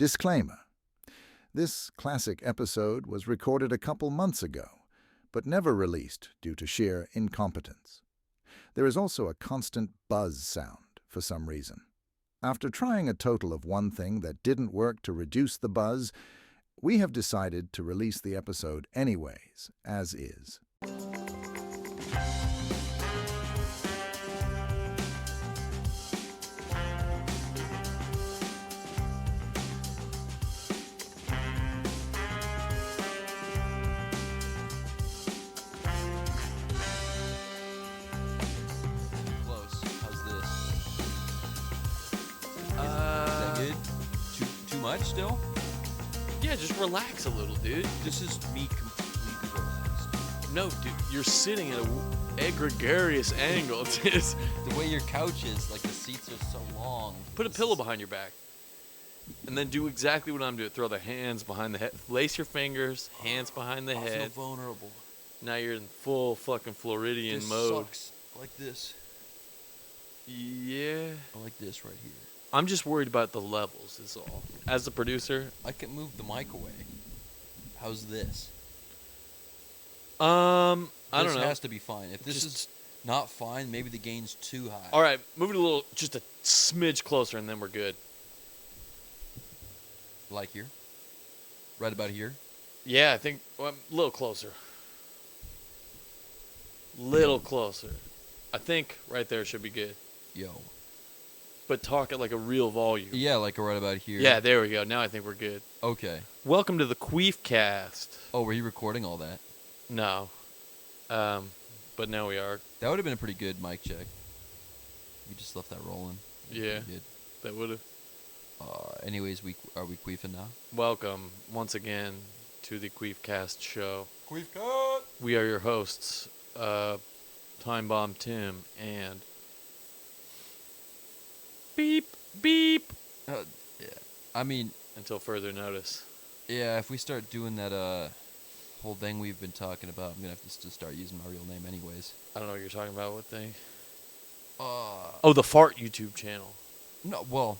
Disclaimer. This classic episode was recorded a couple months ago, but never released due to sheer incompetence. There is also a constant buzz sound for some reason. After trying a total of one thing that didn't work to reduce the buzz, we have decided to release the episode anyways, as is. Much still? Yeah, just relax a little, dude. This is me completely relaxed. No, dude, you're sitting at a gregarious angle. Just the way your couch is, like the seats are so long. Put a pillow behind your back. And then do exactly what I'm doing. Throw the hands behind the head. Lace your fingers, hands behind the head. I feel vulnerable. Now you're in full fucking Floridian this mode. Sucks. Like this. Yeah. I like this right here. I'm just worried about the levels, is all. As the producer, I can move the mic away. How's this? I don't know. This has to be fine. If this is not fine, maybe the gain's too high. All right, move it just a smidge closer, and then we're good. Like here? Right about here? Yeah, I think a little closer. Little closer. I think right there should be good. Yo. But talk at like a real volume. Yeah, like right about here. Yeah, there we go. Now I think we're good. Okay. Welcome to the Queefcast. Oh, were you recording all that? No. But now we are. That would have been a pretty good mic check. We just left that rolling. Yeah, that would have. Anyways, are we queefing now? Welcome once again to the Queefcast show. Queefcast! We are your hosts, Time Bomb Tim and Beep Beep. Yeah, I mean, until further notice. Yeah, if we start doing that whole thing we've been talking about, I'm gonna have to start using my real name anyways. I don't know what you're talking about. What thing? The fart YouTube channel. No, well,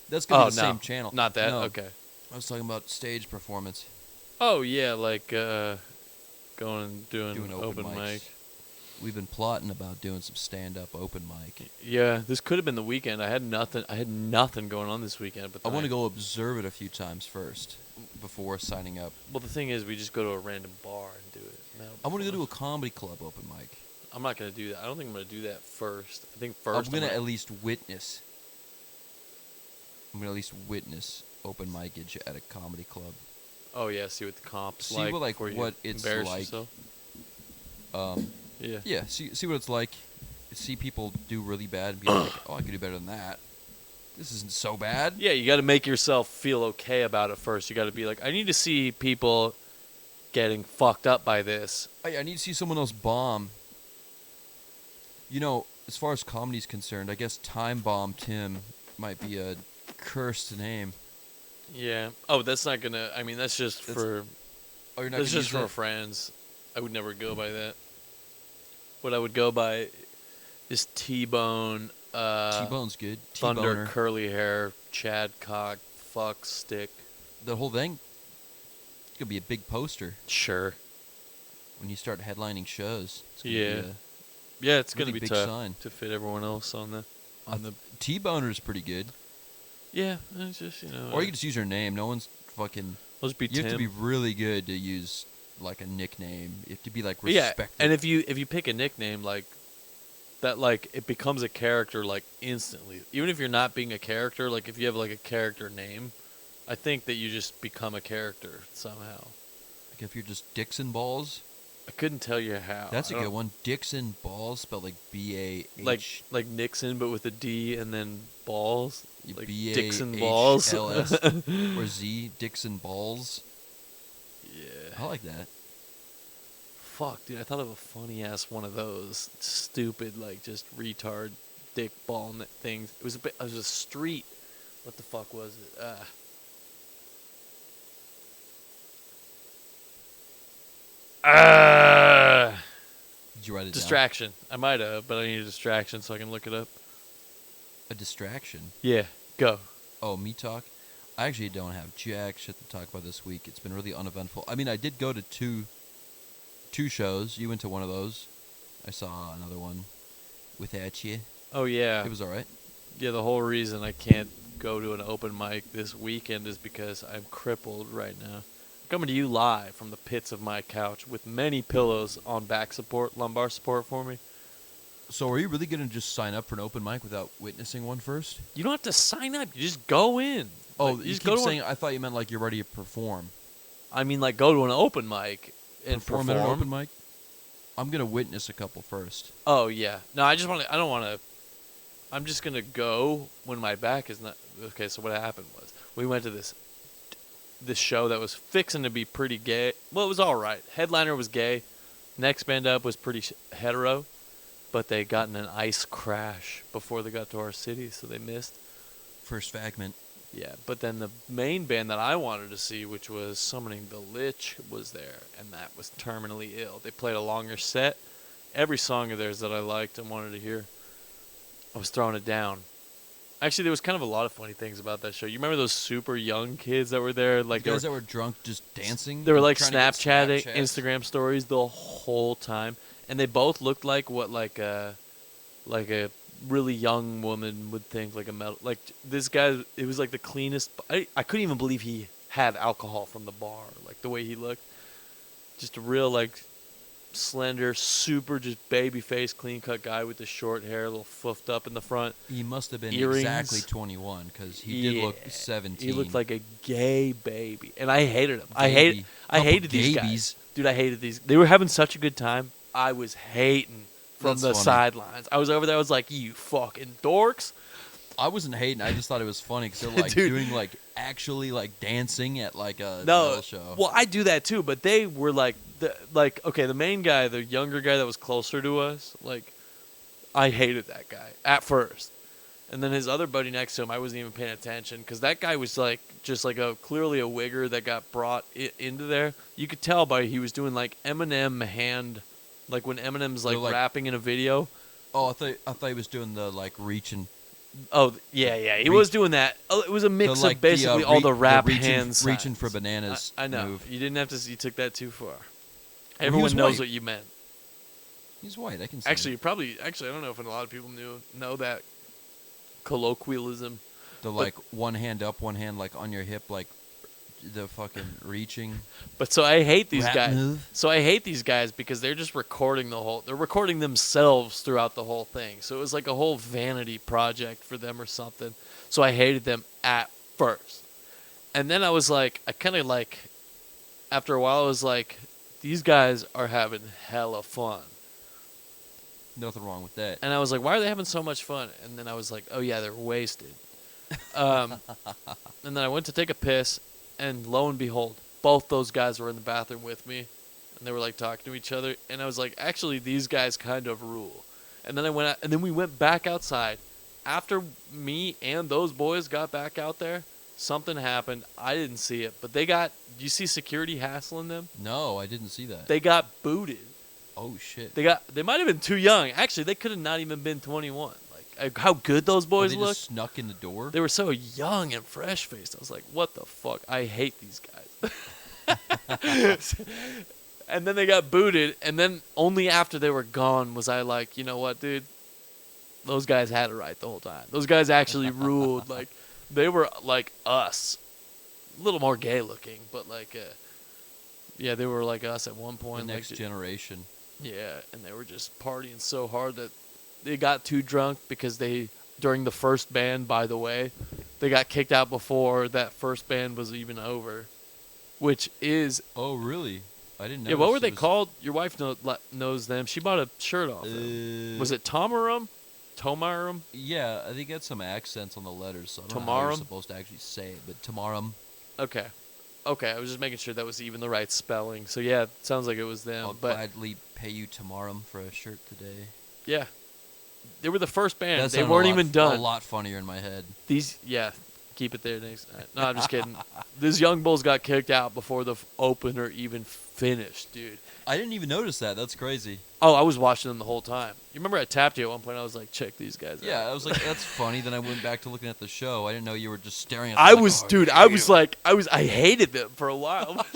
that's gonna be the same channel. Not that. No, okay. I was talking about stage performance. Oh yeah, like going and doing open mics. mic. We've been plotting about doing some stand-up open mic. Yeah, this could have been the weekend. I had nothing going on this weekend. But I want to go observe it a few times first before signing up. Well, the thing is, we just go to a random bar and do it. I want to go to a comedy club open mic. I'm not going to do that. I don't think I'm going to do that first. I think first I'm going to at least witness. I'm going to at least witness open micage at a comedy club. Oh yeah, see what the comps see what it's like. Yourself. Yeah. Yeah, see what it's like. See people do really bad and be like, oh, I could do better than that. This isn't so bad. Yeah, you got to make yourself feel okay about it first. You got to be like, I need to see people getting fucked up by this. I need to see someone else bomb. You know, as far as comedy's concerned, I guess Time Bomb Tim might be a cursed name. Yeah. Oh, that's not gonna. I mean, that's just for. Oh, you're not. That's just for friends. I would never go by that. What I would go by is T-Bone. T-Bone's good. Thunder, T-Boner. curly hair, Chad cock, fuck stick. The whole thing. It's gonna be a big poster. Sure. When you start headlining shows. It's gonna be it's really gonna be big tough sign. to fit everyone else on the. T-Boner's pretty good. Yeah, it's just Or you can just use your name. No one's fucking. I'll just be You Tim. have to be really good to use like a nickname. You have to be like respected. Yeah, and if you pick a nickname like that, like it becomes a character like instantly. Even if you're not being a character, like if you have like a character name, I think that you just become a character somehow. Like if you're just Dixon Balls. I couldn't tell you how. That's a good one. Dixon Balls, spelled like B-A-H. Like Nixon, but with a D and then balls. Like B-A-H-L-S. Dixon balls. Or Z, Dixon Balls. Yeah. I like that. Fuck, dude, I thought of a funny-ass one of those. Stupid, like, just retard dick ball things. It was a street. What the fuck was it? Did you write it Distraction. I might have, but I need a distraction so I can look it up. A distraction? Yeah, go. Oh, me talk? I actually don't have jack shit to talk about this week. It's been really uneventful. I mean, I did go to two shows. You went to one of those. I saw another one without you. Oh yeah. It was all right. Yeah, the whole reason I can't go to an open mic this weekend is because I'm crippled right now. I'm coming to you live from the pits of my couch with many pillows on back support, lumbar support for me. So are you really going to just sign up for an open mic without witnessing one first? You don't have to sign up. You just go in. Oh, Like, you just keep go to saying, I thought you meant like you're ready to perform. I mean, like, go to an open mic and perform. At an open mic? I'm going to witness a couple first. Oh, yeah. No, I don't want to. I'm just going to go when my back is not. Okay, so what happened was we went to this show that was fixing to be pretty gay. Well, it was all right. Headliner was gay. Next band up was pretty hetero. But they got in an ice crash before they got to our city, so they missed. First fragment. Yeah, but then the main band that I wanted to see, which was Summoning the Lich, was there, and that was terminally ill. They played a longer set. Every song of theirs that I liked and wanted to hear, I was throwing it down. Actually, there was kind of a lot of funny things about that show. You remember those super young kids that were there? Like the guys that were drunk just dancing? They were like trying to get Snapchatting, Snapchats? Instagram stories the whole time. And they both looked like what like a really young woman would think, like a metal. Like this guy, it was like the cleanest. I couldn't even believe he had alcohol from the bar, like the way he looked. Just a real like slender, super just baby face, clean cut guy with the short hair, a little foofed up in the front. He must have been Earrings. exactly 21 because he did look 17. He looked like a gay baby, and I hated him. Baby. I Couple hated these gabies. guys, dude. I hated these. They were having such a good time. I was hating from That's the funny. sidelines. I was over there. I was like, "You fucking dorks!" I wasn't hating. I just thought it was funny because they're like Dude. doing like actually like dancing at like a No, metal show. well, I do that too, but they were like, okay, the main guy, the younger guy that was closer to us, like, I hated that guy at first, and then his other buddy next to him, I wasn't even paying attention because that guy was like just like clearly a wigger that got brought into there. You could tell by he was doing like Eminem hand, like when Eminem's like, like- rapping in a video. Oh, I thought he was doing the like reaching. Oh yeah, he was doing that. Oh, it was a mix like of basically the, all the rap reaching, hands, reaching for bananas. I know. Move. You didn't have to. You took that too far. he Everyone was knows white. what you meant. He's white. I can see. Actually, I don't know if a lot of people know that colloquialism. the like one hand up, one hand like on your hip, like the fucking reaching. But so I hate these rap guys. move. So I hate these guys because they're just recording they're recording themselves throughout the whole thing. So it was like a whole vanity project for them or something. So I hated them at first. And then I was like, after a while I was like, these guys are having hella fun. Nothing wrong with that. And I was like, why are they having so much fun? And then I was like, oh yeah, they're wasted. And then I went to take a piss, and lo and behold, both those guys were in the bathroom with me, and they were like talking to each other. And I was like, actually, these guys kind of rule. And then I went out, and then we went back outside. After me and those boys got back out there, something happened. I didn't see it, but do you see security hassling them? No, I didn't see that. They got booted. Oh shit. They might have been too young. Actually, they could have not even been 21. Like how good those boys they looked. just snuck in the door. They were so young and fresh faced. I was like, what the fuck? I hate these guys. And then they got booted, and then only after they were gone was I like, you know what, dude? Those guys had it right the whole time. Those guys actually ruled. Like they were like us. A little more gay looking, but like yeah, they were like us at one The point. next like, generation. yeah, and they were just partying so hard that they got too drunk because during the first band, by the way, they got kicked out before that first band was even over, which is Oh really? I didn't know. yeah. What were they called? Your wife knows them. She bought a shirt off them. Was it Tomarum? Tomarum? Yeah, I think it had some accents on the letters, so I don't know how you're Tomarum? supposed to actually say it, but Tomarum. Okay. I was just making sure that was even the right spelling. So yeah, it sounds like it was them. I'll But gladly pay you Tomarum for a shirt today. yeah, they were the first band. That They sounded weren't a lot even done. A lot funnier in my head. These, yeah, Keep it there next night. No, I'm just kidding. This Young Bulls got kicked out before the opener even finished, dude. I didn't even notice that. That's crazy. Oh, I was watching them the whole time. You remember I tapped you at one point? I was like, check these guys out. Yeah, I was like, that's funny. Then I went back to looking at the show. I didn't know you were just staring at them. I like, was, oh, dude, damn. I hated them for a while.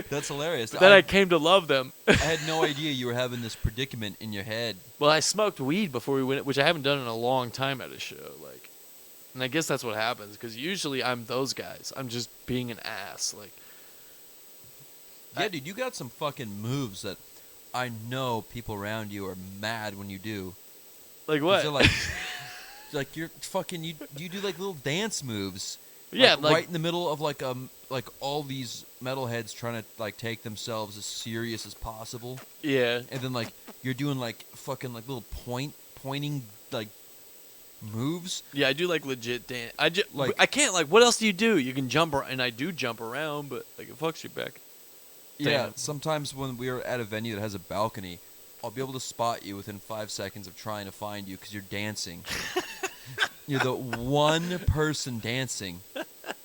That's hilarious. But then I came to love them. I had no idea you were having this predicament in your head. Well, I smoked weed before we went, which I haven't done in a long time at a show. Like, and I guess that's what happens because usually I'm those guys. I'm just being an ass. Like, Yeah, dude, you got some fucking moves that I know people around you are mad when you do. like what? They're like you're fucking you do like little dance moves. Yeah, like right in the middle of like all these metalheads trying to like take themselves as serious as possible. yeah. And then like you're doing like fucking like little pointing like moves. Yeah, I do like legit dance. Like- I can't like. What else do? You can jump around, and I do jump around, but like it fucks you back. Yeah, Damn. sometimes when we're at a venue that has a balcony, I'll be able to spot you within 5 seconds of trying to find you because you're dancing. You're the one person dancing.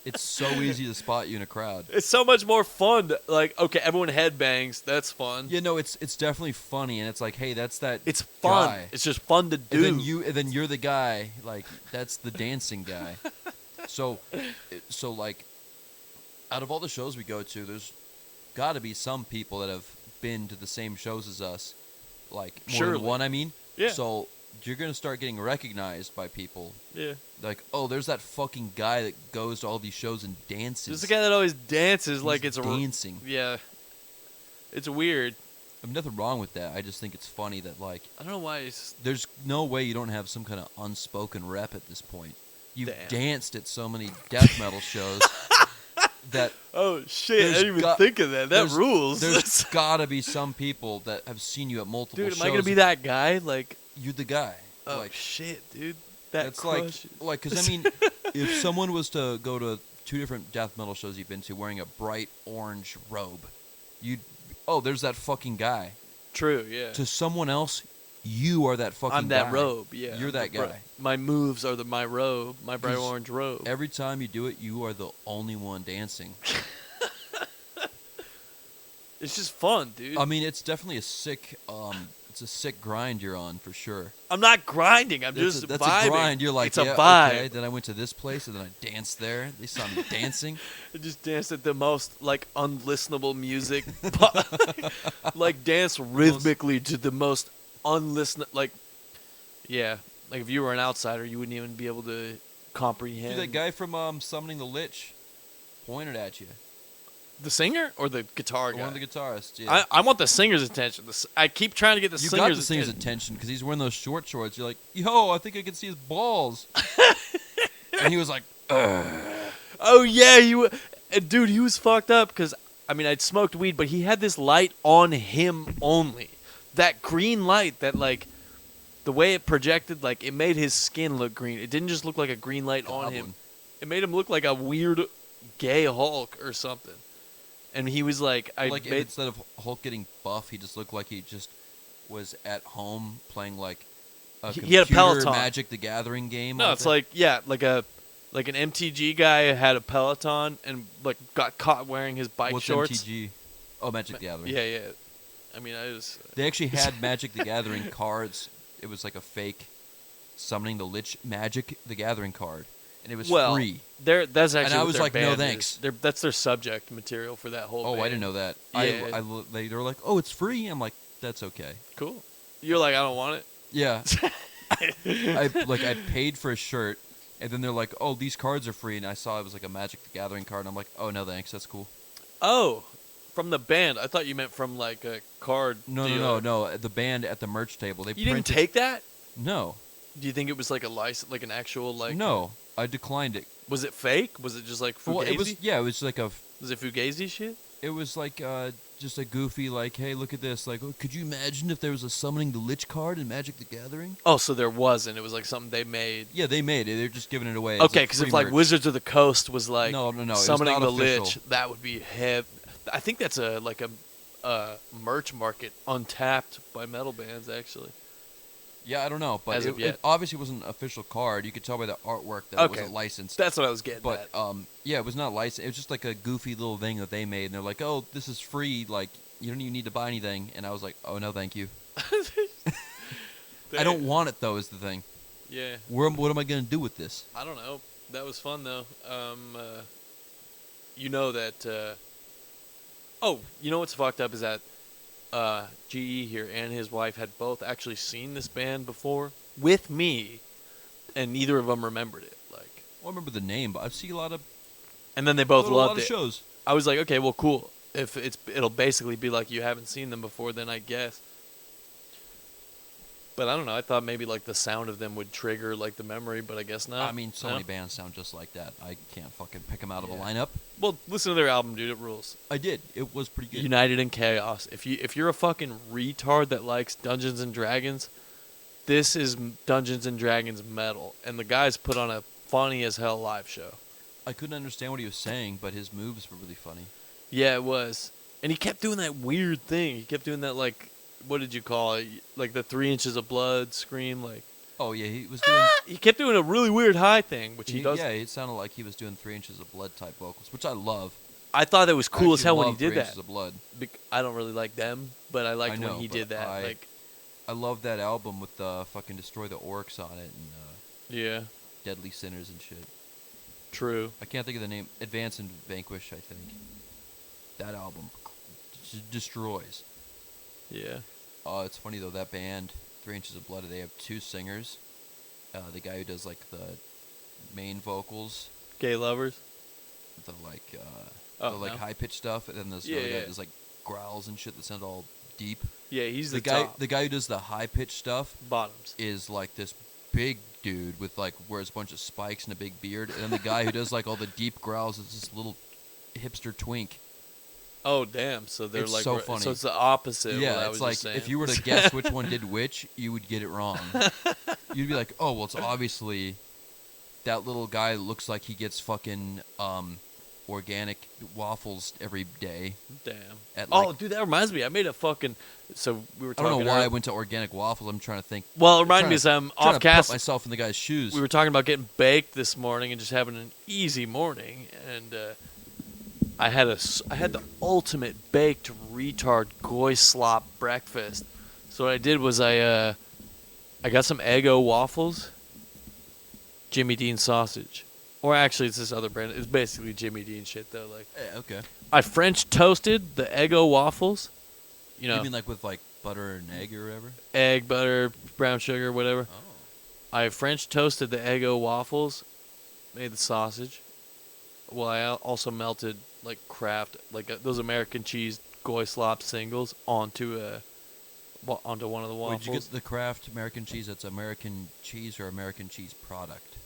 It's so easy to spot you in a crowd. It's so much more fun. Like, okay, everyone headbangs. That's fun. Yeah, no, it's definitely funny, and it's like, hey, that's that. It's fun. guy. It's just fun to do. And then you're the guy. Like that's the dancing guy. So like, out of all the shows we go to, there's got to be some people that have been to the same shows as us, like more Surely. than one. I mean, Yeah. So you're gonna start getting recognized by people. Yeah. Like, oh, there's that fucking guy that goes to all these shows and dances. There's the guy that always dances like He's it's dancing. Yeah. It's weird. I mean, nothing wrong with that. I just think it's funny that like I don't know why. It's, there's no way you don't have some kind of unspoken rep at this point. You've Damn. danced at so many death metal shows that oh shit! I There's didn't even got- think of that. That there's- rules. there's gotta be some people that have seen you at multiple Dude, shows. am I gonna be that guy? Like, You're the guy. oh like shit, dude. That that's crushes. like because I mean, if someone was to go to 2 different death metal shows you've been to wearing a bright orange robe, you'd there's that fucking guy. True. Yeah. To someone else, you are that fucking I'm that guy. robe. Yeah. You're that Bri- guy. My moves are my robe, my bright 'Cause orange robe. Every time you do it, you are the only one dancing. It's just fun, dude. I mean, it's definitely a sick grind you're on for sure. I'm not grinding. I'm just That's vibing. a grind. You're like, it's a yeah, vibe. okay. Then I went to this place and then I danced there. They saw me dancing. I just danced at the most like unlistenable music. Like dance rhythmically to the most unlistenable. Like, yeah. Like if you were an outsider, you wouldn't even be able to comprehend. Dude, that guy from Summoning the Lich pointed at you. The singer or the guitar guy? One of the guitarists. Yeah. I want the singer's attention. I keep trying to get the You singer's got the singer's attention. attention because he's wearing those short shorts. You're like, yo, I think I can see his balls. And he was like, Oh yeah, dude, he was fucked up because I mean I'd smoked weed, but he had this light on him only. That green light that like the way it projected, like it made his skin look green. It didn't just look like a green light on him. Goblin. It made him look like a weird gay Hulk or something. And he was like, if instead of Hulk getting buff, he just looked like he just was at home playing like a He had a computer Peloton. Magic the Gathering game. No, all it's day. like an MTG guy had a Peloton and like got caught wearing his bike What's shorts. MTG? Oh, Magic the Gathering. Yeah, yeah. I mean, I was. They actually had Magic the Gathering cards. It was like a fake Summoning the Lich Magic the Gathering card, and it was free. That's actually. And I what was their like, no band thanks. is. That's their subject material for that whole. Oh, band. I didn't know that. Yeah. They were like, oh, it's free. I'm like, that's okay. Cool. You're like, I don't want it. Yeah. I paid for a shirt, and then they're like, oh, these cards are free, and I saw it was like a Magic the Gathering card, and I'm like, oh, no thanks, that's cool. Oh, from the band. I thought you meant from like a card. No, dealer. no. The band at the merch table, they You didn't printed. take that? No, Do you think it was like a license, like an actual like? no, I declined it. Was it fake? Was it just like Fugazi? Well, it was like a. Was it Fugazi shit? It was like just a goofy like, hey, look at this. Like, oh, could you imagine if there was a Summoning the Lich card in Magic the Gathering? Oh, so there wasn't. It was like something they made. Yeah, they made it. They're just giving it away. As Okay, like because free if like merch. Wizards of the Coast was like No, it was summoning not the official. Lich, that would be heavy. I think that's a merch market untapped by metal bands actually. Yeah, I don't know, but As of it yet. obviously wasn't an official card. You could tell by the artwork that it Okay. wasn't licensed. That's what I was getting But at. yeah, it was not licensed. It was just like a goofy little thing that they made, and they're like, "Oh, this is free. Like, you don't even need to buy anything." And I was like, "Oh no, thank you. I don't want it though." Is the thing. Yeah. What am I gonna do with this? I don't know. That was fun though. You know that. Oh, you know what's fucked up is that GE here and his wife had both actually seen this band before with me, and neither of them remembered it. Like, Well, I remember the name, but I've seen a lot of and then they both a lot loved of it. shows. I was like, okay, well, cool. If it'll basically be like you haven't seen them before, then I guess. But I don't know. I thought maybe like the sound of them would trigger like the memory, but I guess not. I mean, so No? many bands sound just like that. I can't fucking pick them out of a Yeah. lineup. Well, listen to their album, dude. It rules. I did. It was pretty good. United in Chaos. If you're a fucking retard that likes Dungeons and Dragons, this is Dungeons and Dragons metal, and the guys put on a funny as hell live show. I couldn't understand what he was saying, but his moves were really funny. Yeah, it was, and he kept doing that weird thing. He kept doing that like, what did you call it? Like the 3 inches of blood scream. Like Oh yeah, he was doing. he kept doing a really weird high thing, which he does. Yeah, it sounded like he was doing 3 inches of blood type vocals, which I love. I thought it was I cool as actually hell when he love did 3 that. inches of blood. I don't really like them, but I liked I know, when he but did that. Like, I love that album with fucking Destroy the Orcs on it and yeah, Deadly Sinners and shit. true. I can't think of the name. Advance and Vanquish, I think. That album destroys. Yeah. It's funny though, that band, 3 Inches of Blood, they have 2 singers. The guy who does like the main vocals, Gay lovers. the like Oh, the like no. high pitched stuff, and then there's Yeah, another guy yeah. that does like growls and shit that sound all deep. Yeah, he's The guy who does the high pitched stuff bottoms. is like this big dude with like wears a bunch of spikes and a big beard, and then the guy who does like all the deep growls is this little hipster twink. Oh damn! So they're It's like so funny. So it's the opposite. of what I Yeah, was it's like just saying. if you were to guess which one did which, you would get it wrong. You'd be like, oh well, it's obviously that little guy that looks like he gets fucking organic waffles every day. Damn. At Oh, like, dude, that reminds me. I made a fucking. So we were I talking. don't know why I earlier- went to organic waffles. I'm trying to think. Well, it I'm reminded trying me to- of some trying off to put cast. myself in the guy's shoes. We were talking about getting baked this morning and just having an easy morning, and I had the ultimate baked retard goy slop breakfast. So what I did was I got some Eggo waffles, Jimmy Dean sausage, or actually it's this other brand. It's basically Jimmy Dean shit though. Like Yeah, okay. I French toasted the Eggo waffles. You know, You mean like with like butter and egg or whatever? egg, butter, brown sugar, whatever. Oh. I French toasted the Eggo waffles, made the sausage. Well, I also melted Kraft, those American cheese goy slop singles onto one of the Wait, waffles. did you get the Kraft American cheese? That's American cheese or American cheese product?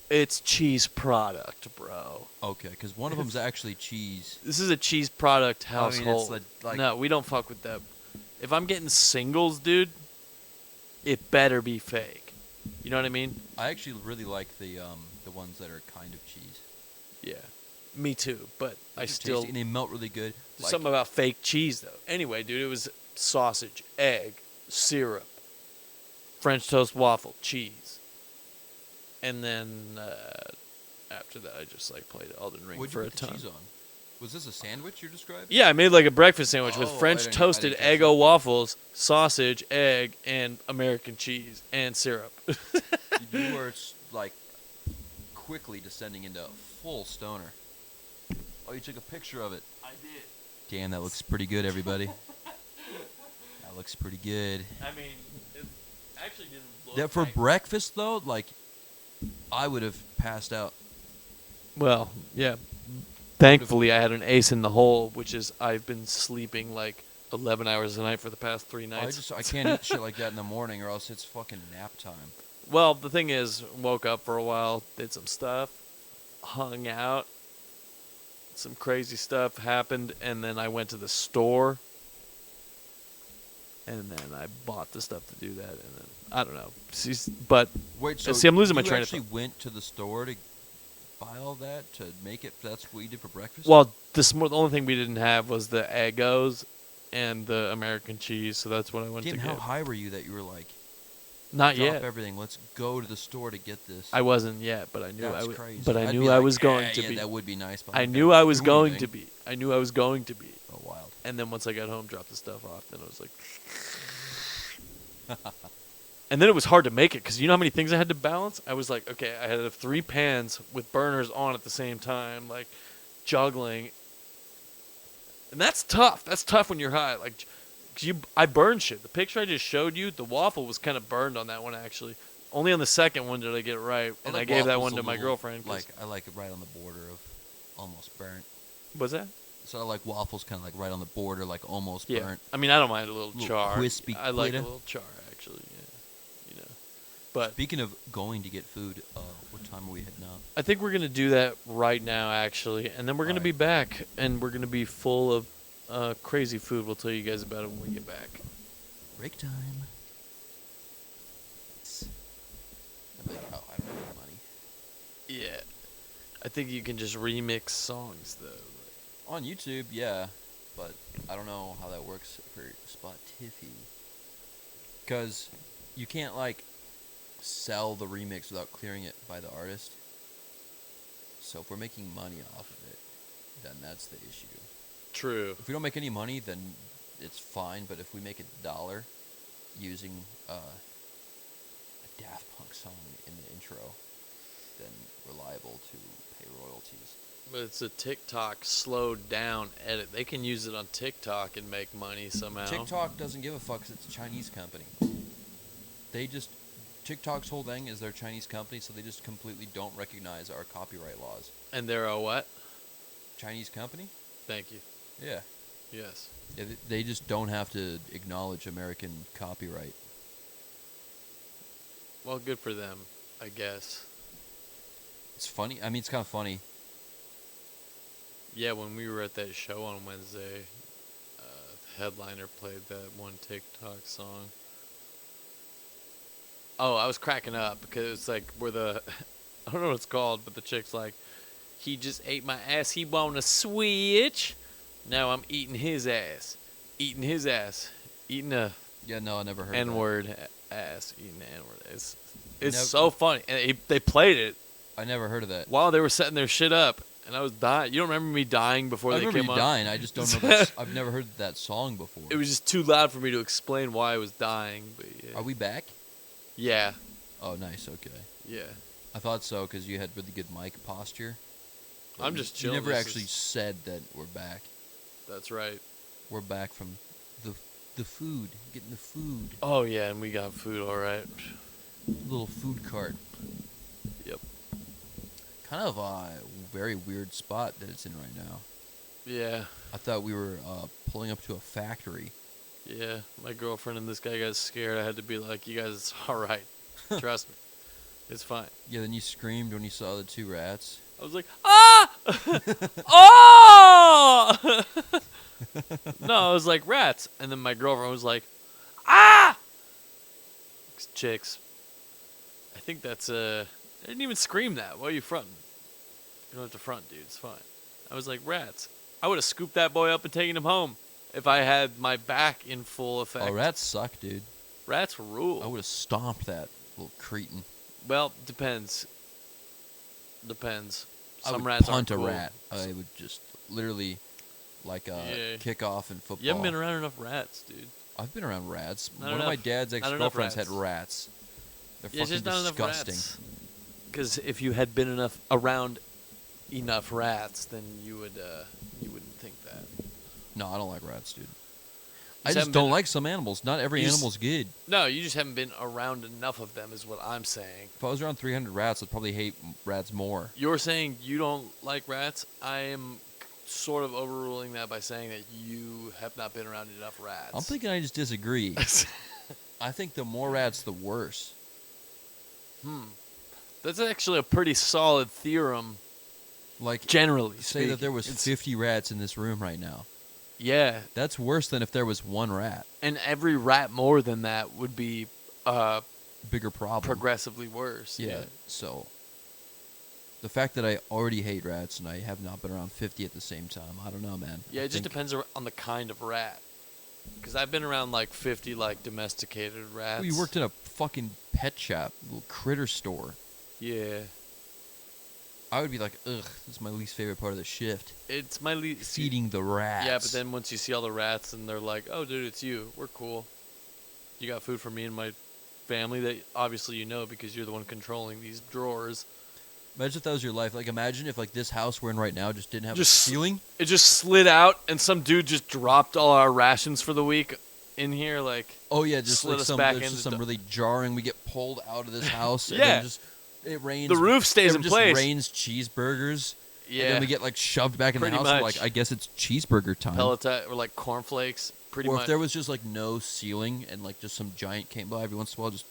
It's cheese product, bro. Okay, because one of them's actually cheese. This is a cheese product I mean, it's household. like No, we don't fuck with that. If I'm getting singles, dude, it better be fake. You know what I mean? I actually really like the ones that are kind of cheese. Yeah. Me too, but I They're still tasty, and they melt really good. There's Like, something about fake cheese though. Anyway, dude, it was sausage, egg, syrup, French toast waffle, cheese, and then after that, I just played Elden Ring what'd for you a put the ton. cheese on? Was this a sandwich you're describing? Yeah, I made like a breakfast sandwich with Oh, I French didn't toasted catch that. Eggo waffles, sausage, egg, and American cheese and syrup. You were like quickly descending into full stoner. Oh, you took a picture of it. I did. Damn, that looks pretty good, everybody. That looks pretty good. I mean, it actually didn't look That for like- breakfast though, like I would have passed out. Well, yeah. Thankfully, I had an ace in the hole, which is I've been sleeping like 11 hours a night for the past 3 nights. I can't eat shit like that in the morning, or else it's fucking nap time. Well, the thing is, woke up for a while, did some stuff, hung out, some crazy stuff happened, and then I went to the store, and then I bought the stuff to do that, and then I don't know. But Wait, so see, I'm losing my you train of actually thought. went to the store to buy all that to make it? That's what you did for breakfast? Well, the only thing we didn't have was the Eggos and the American cheese, so that's what I went Damn, to how get. high were you that you were like, Not Drop yet. everything. Let's go to the store to get this. I wasn't yet, but I knew That's I was. crazy. But I I'd knew be I like, was going to yeah, be. that would be nice. But I I'm knew gonna I was do going anything. to be. I knew I was going to be. Oh, wild. And then once I got home, dropped the stuff off. Then I was like. And then it was hard to make it because you know how many things I had to balance. I was like, okay, I had to have 3 pans with burners on at the same time, like juggling. And that's tough. That's tough when you're high. Like, 'cause I burned shit. The picture I just showed you, the waffle was kind of burned on that one actually. Only on the second one did I get it right, and I gave that one to my girlfriend. I like it right on the border of almost burnt. What's that? So I like waffles kind of like right on the border, like almost Yeah. burnt. I mean, I don't mind a little char. Crispy I like a glitter. little char actually. Yeah. You know. But Speaking of going to get food, what time are we heading out? I think we're gonna do that right now, actually, and then we're gonna be back, and we're gonna be full of crazy food. We'll tell you guys about it when we get back. Break time. I'm like, oh, I don't have money. Yeah, I think you can just remix songs though. On YouTube, yeah, but I don't know how that works for Spotify. Because you can't, like, sell the remix without clearing it by the artist. So if we're making money off of it, then that's the issue. True. If we don't make any money, then it's fine. But if we make $1 using a Daft Punk song in the intro, then we're liable to pay royalties. But it's a TikTok slowed down edit. They can use it on TikTok and make money somehow. TikTok doesn't give a fuck 'cause it's a Chinese company. TikTok's whole thing is they're a Chinese company, so they just completely don't recognize our copyright laws. And they're a what? Chinese company? Thank you. Yeah. Yes. Yeah, they just don't have to acknowledge American copyright. Well, good for them, I guess. It's funny. I mean, it's kind of funny. Yeah, when we were at that show on Wednesday, the headliner played that one TikTok song. Oh, I was cracking up because it's like where the I don't know what it's called, but the chick's like, he just ate my ass. He wanna switch. Now I'm eating his ass, eating his ass, eating a Yeah, no, I never heard that. N-word ass, eating the N-word. It's Never- so funny, and they played it I never heard of that. while they were setting their shit up, and I was dying. You don't remember me dying before I they remember came you on? dying. I just don't know. I've never heard that song before. It was just too loud for me to explain why I was dying. But yeah. Are we back? Yeah, Oh, nice. Okay. yeah. I thought so because you had really good mic posture. But I'm just You chilling. never This actually is- said that we're back. That's right. We're back from the food, getting the food. Oh yeah, and we got food, all right. Little food cart. Yep. Kind of a very weird spot that it's in right now. Yeah, I thought we were pulling up to a factory. yeah. My girlfriend and this guy got scared. I had to be like, "You guys, it's all right. Trust me, it's fine." Yeah, then you screamed when you saw the 2 rats. I was like, "Ah! Oh!" No, I was like rats, and then my girlfriend was like, "Ah!" Chicks. I think that's I didn't even scream that. Why are you fronting? You don't have to front, dude. It's fine. I was like rats. I would have scooped that boy up and taken him home if I had my back in full effect. Oh, rats suck, dude. Rats rule. I would have stomped that little cretin. Well, depends. Depends. I Some would rats punt aren't a cool. rat. I would just literally like Yeah. kickoff in football. You haven't been around enough rats, dude. I've been around rats. Not One of my enough. dad's Not enough ex-girlfriends had rats. rats. They're Yeah, it's fucking just not disgusting. enough rats. Because if you had been around enough rats, then you wouldn't think that. No, I don't like rats, dude. You I just haven't don't been- like some animals. Not every You s- animal's good. No, you just haven't been around enough of them, is what I'm saying. If I was around 300 rats, I'd probably hate rats more. You're saying you don't like rats. I am sort of overruling that by saying that you have not been around enough rats. I'm thinking I just disagree. I think the more rats, the worse. That's actually a pretty solid theorem, Like, generally say speaking. that there was It's- 50 rats in this room right now. Yeah, That's worse than if there was 1 rat. and every rat more than that would be Bigger problem. progressively worse. Yeah. So, the fact that I already hate rats and I have not been around 50 at the same time, I don't know, man. Yeah, I it just think- depends on the kind of rat. Because I've been around like 50 like domesticated rats. Oh, you worked in a fucking pet shop, little critter store. Yeah. I would be like, ugh, this is my least favorite part of the shift. It's my least. Feeding the rats. Yeah, but then once you see all the rats and they're like, oh, dude, it's you. We're cool. You got food for me and my family that obviously you know because you're the one controlling these drawers. Imagine if that was your life. Like, imagine if like this house we're in right now just didn't have a Just ceiling. It just slid out and some dude just dropped all our rations for the week in here. Like, Oh yeah, just slid like us some, back there's into just some the- really jarring. We get pulled out of this house. And Yeah. then just, it rains. The roof stays it in just place. rains cheeseburgers. yeah. And then we get like shoved back in the Pretty house. We're much. like, I guess it's cheeseburger time. Pelleta or like cornflakes. Pretty or much. if there was just like no ceiling and like just some giant came by every once in a while, just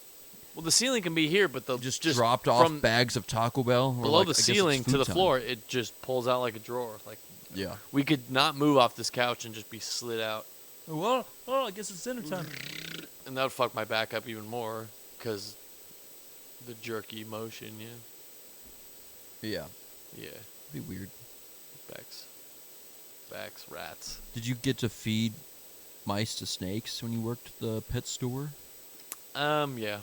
Well, the ceiling can be here, but they'll just dropped off from bags of Taco Bell. We're below like, the I guess it's ceiling to food the time. floor. It just pulls out like a drawer. Like, Yeah. we could not move off this couch and just be slid out. Well, I guess it's dinner time. And that would fuck my back up even more because the jerky motion, yeah. Yeah. Yeah. It'd be weird. Backs, rats. Did you get to feed mice to snakes when you worked at the pet store? Yeah.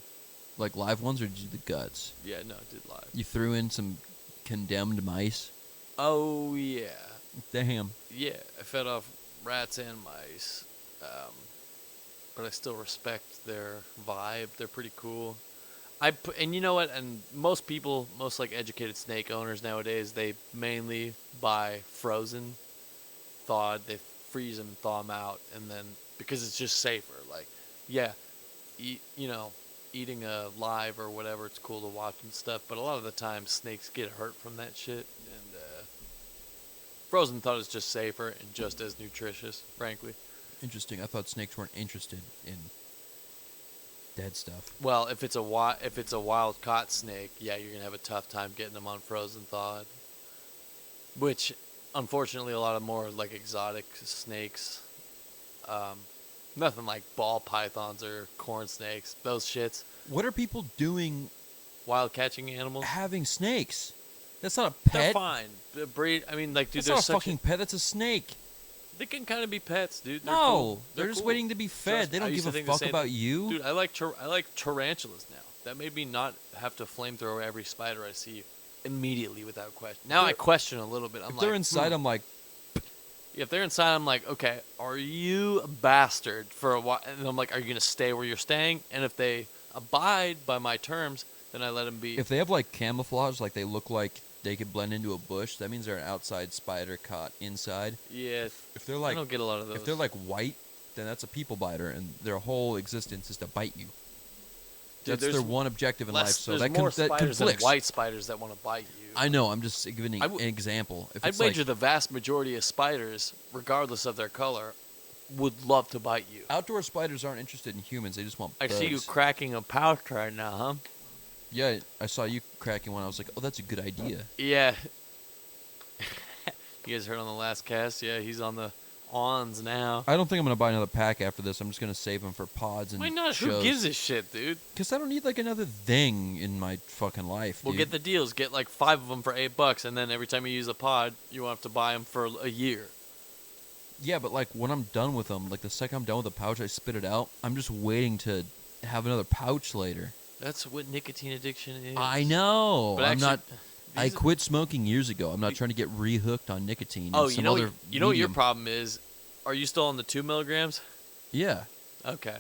Like live ones, or did you do the guts? Yeah, no, it did live. You threw in some condemned mice? Oh, yeah. Damn. Yeah, I fed off rats and mice. But I still respect their vibe. They're pretty cool. And you know what? And most people, most like educated snake owners nowadays, they mainly buy frozen, thawed. They freeze them, thaw them out, and then because it's just safer. Like, yeah, eating a live or whatever, it's cool to watch and stuff. But a lot of the time, snakes get hurt from that shit, and frozen thawed is just safer and just as nutritious, frankly. Interesting. I thought snakes weren't interested in dead stuff. Well, if it's a wild caught snake, yeah, you're gonna have a tough time getting them on frozen thawed. Which, unfortunately, a lot of more like exotic snakes. Nothing like ball pythons or corn snakes. Those shits. What are people doing Wild catching animals. having snakes? That's not a pet. They're fine. The breed. I mean, like, dude, That's they're not a such. fucking pet. That's a snake. They can kind of be pets, dude. They're No, cool. they're just cool. waiting to be fed. Trust They me, I don't used give to a think the fuck same about thing. you. Dude, I like tarantulas now. That made me not have to flamethrower every spider I see immediately without question. Now I question a little bit. I'm If like, they're inside, I'm like, if they're inside, I'm like, okay, are you a bastard for a while? And I'm like, are you gonna stay where you're staying? And if they abide by my terms, then I let them be. if they have like camouflage, like they look like they could blend into a bush, that means they're an outside spider caught inside. Yeah, If they're I like, don't get a lot of those. if they're like white, then that's a people biter, and their whole existence is to bite you. Dude, That's there's their one objective in life. less, So there's that, more that spiders than conflicts. white spiders that want to bite you. I know. I'm just giving I an w- example. If I'd it's wager like the vast majority of spiders, regardless of their color, would love to bite you. outdoor spiders aren't interested in humans. They just want I bugs. see you cracking a pouch right now, huh? Yeah, I saw you cracking one. I was like, oh, that's a good idea. Yeah. You guys heard on the last cast? Yeah, he's on the ons now. I don't think I'm gonna buy another pack after this. I'm just gonna save them for pods and Why not? Who shows. gives a shit, dude? Because I don't need like another thing in my fucking life. We'll dude. get the deals. Get like 5 of them for $8, and then every time you use a pod, you won't have to buy them for a year. Yeah, but like when I'm done with them, like the second I'm done with the pouch, I spit it out. I'm just waiting to have another pouch later. That's what nicotine addiction is. I know. But I'm actually, not. I these- quit smoking years ago. I'm not trying to get rehooked on nicotine. Oh, and you some know, other you know what your medium. problem is? Are you still on the 2 milligrams? Yeah. Okay.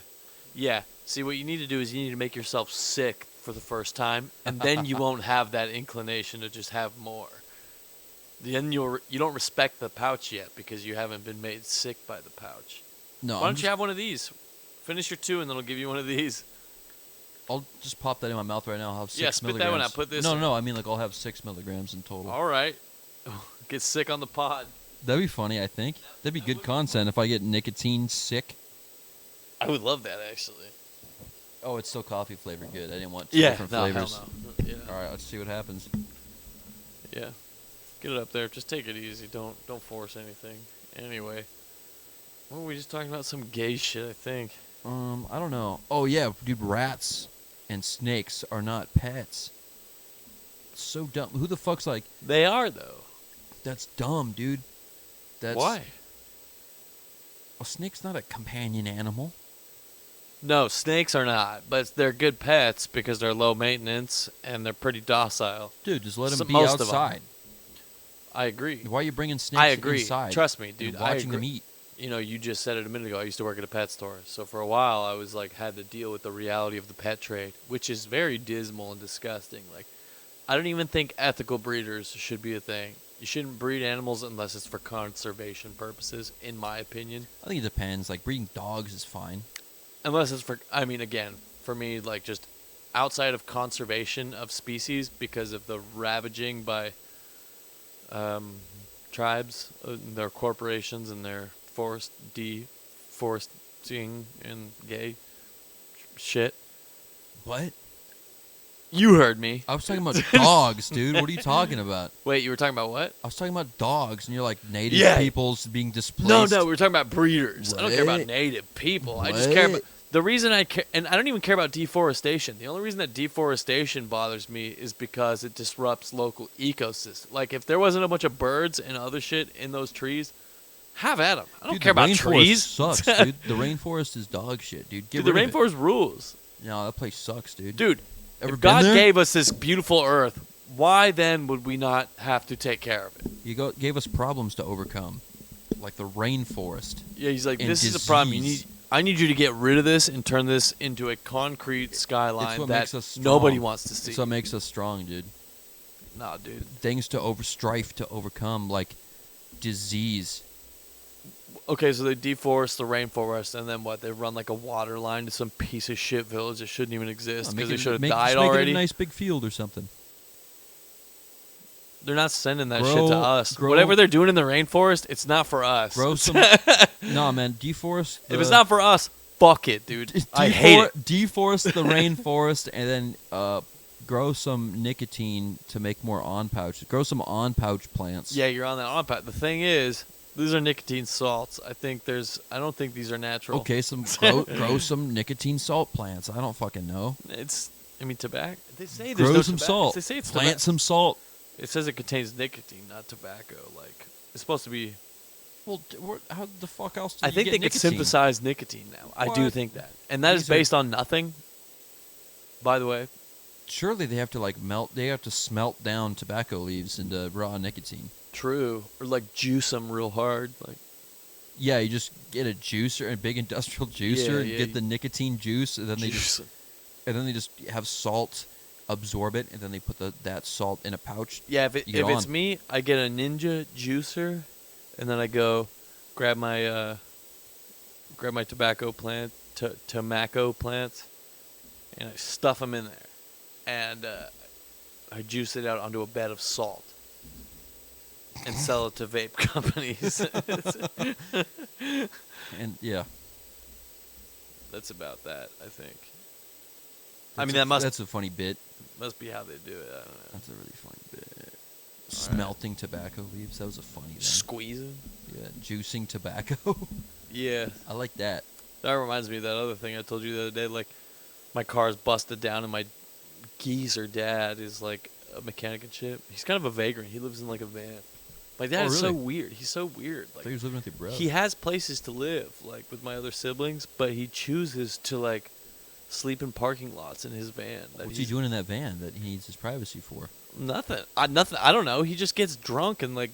Yeah. See, what you need to do is you need to make yourself sick for the first time, and then you won't have that inclination to just have more. Then you don't respect the pouch yet because you haven't been made sick by the pouch. No. Why I'm don't just, you have one of these? Finish your 2, and then I'll give you one of these. I'll just pop that in my mouth right now. I'll have 6 Yeah, spit milligrams. that one out. Put this No, in. no. I mean, like I'll have 6 milligrams in total. All right. Get sick on the pod. That'd be funny. I think that'd be good content if I get nicotine sick. I would love that, actually. Oh, it's still coffee flavored. Good. I didn't want two Yeah. different No, flavors. hell no. Yeah. All right, let's see what happens. Yeah. Get it up there. Just take it easy. Don't force anything. Anyway. What were we just talking about? Some gay shit, I think. I don't know. Oh yeah, dude, rats and snakes are not pets. So dumb. Who the fuck's like, They are, though. that's dumb, dude. That's Why? A snake's not a companion animal. No, snakes are not, but they're good pets because they're low maintenance and they're pretty docile. Dude, just let them So- be most of 'em. outside. I agree. Why are you bringing snakes I agree. inside? Trust me, and dude. watching I them agree. eat. You know, you just said it a minute ago. I used to work at a pet store, so for a while I was like had to deal with the reality of the pet trade, which is very dismal and disgusting. Like, I don't even think ethical breeders should be a thing. You shouldn't breed animals unless it's for conservation purposes, in my opinion. I think it depends. Like, breeding dogs is fine. Unless it's for, I mean, again, for me, like just outside of conservation of species because of the ravaging by tribes, their corporations, and their deforesting and gay shit. What? You heard me. I was talking about dogs, dude. What are you talking about? Wait, you were talking about what? I was talking about dogs, and you're like native Yeah. peoples being displaced. No, we were talking about breeders. I don't care about What? native people. I just care about What? the reason I care, and I don't even care about deforestation. The only reason that deforestation bothers me is because it disrupts local ecosystems. Like if there wasn't a bunch of birds and other shit in those trees, have at them. I don't Dude, care the about rainforest trees. Sucks, dude. The rainforest is dog shit, dude. Get Dude, the rid of it. rainforest rules. No, that place sucks, dude. Dude, Ever if been God there? gave us this beautiful earth, why then would we not have to take care of it? You gave us problems to overcome, like the rainforest. Yeah, he's like, And this is a problem. disease. I need you to get rid of this and turn this into a concrete skyline what that makes us strong. nobody wants to see. That's what makes us strong, dude. Nah, dude. Things to strife to overcome, like disease. Okay, so they deforest the rainforest, and then what? They run like a water line to some piece of shit village that shouldn't even exist because they should have died just make already. it a nice big field or something. They're not sending that shit to us. grow- Whatever they're doing in the rainforest, it's not for us. Grow some. No, man, deforest. If it's not for us, fuck it, dude. Defor- I hate it. Deforest the rainforest and then grow some nicotine to make more on pouch. Grow some on pouch plants. Yeah, you're on that on pat. The thing is, these are nicotine salts. I don't think these are natural. Okay, grow some nicotine salt plants. I don't fucking know. Tobacco. They say there's Grow no some tobacco. salt. They say it's Plant some salt. It says it contains nicotine, not tobacco. Like it's supposed to be. Well, how the fuck else do I you think get they could nicotine? synthesize nicotine now. I do What? think that, and that is These are- based on nothing. By the way, Surely they have to like melt. They have to smelt down tobacco leaves into raw nicotine. true, or like juice them real hard. Like Yeah, you just get a juicer, a big industrial juicer, and yeah, get the nicotine juice, and then juice. they just have salt absorb it, and then they put that salt in a pouch. Yeah, if You get it's on. me, I get a Ninja juicer, and then I go grab my tobacco plant, tobacco plants, and I stuff them in there, and I juice it out onto a bed of salt, and sell it to vape companies. And yeah, That's about that, I think. that's a funny bit. Must be how they do it. I don't know. That's a really funny bit. Smelting tobacco leaves. That was a funny thing. Squeezing. Yeah, juicing tobacco. Yeah, I like that. that reminds me of that other thing I told you the other day. Like, my car's busted down, and my geezer dad is like a mechanic and shit. He's kind of a vagrant. He lives in like a van. My dad is so really? weird. He's so weird. I Like, thought he was living with your brother. he has places to live, like with my other siblings, but he chooses to like sleep in parking lots in his van. That What's he doing in that van that he needs his privacy for? Nothing. Nothing. I don't know. He just gets drunk and like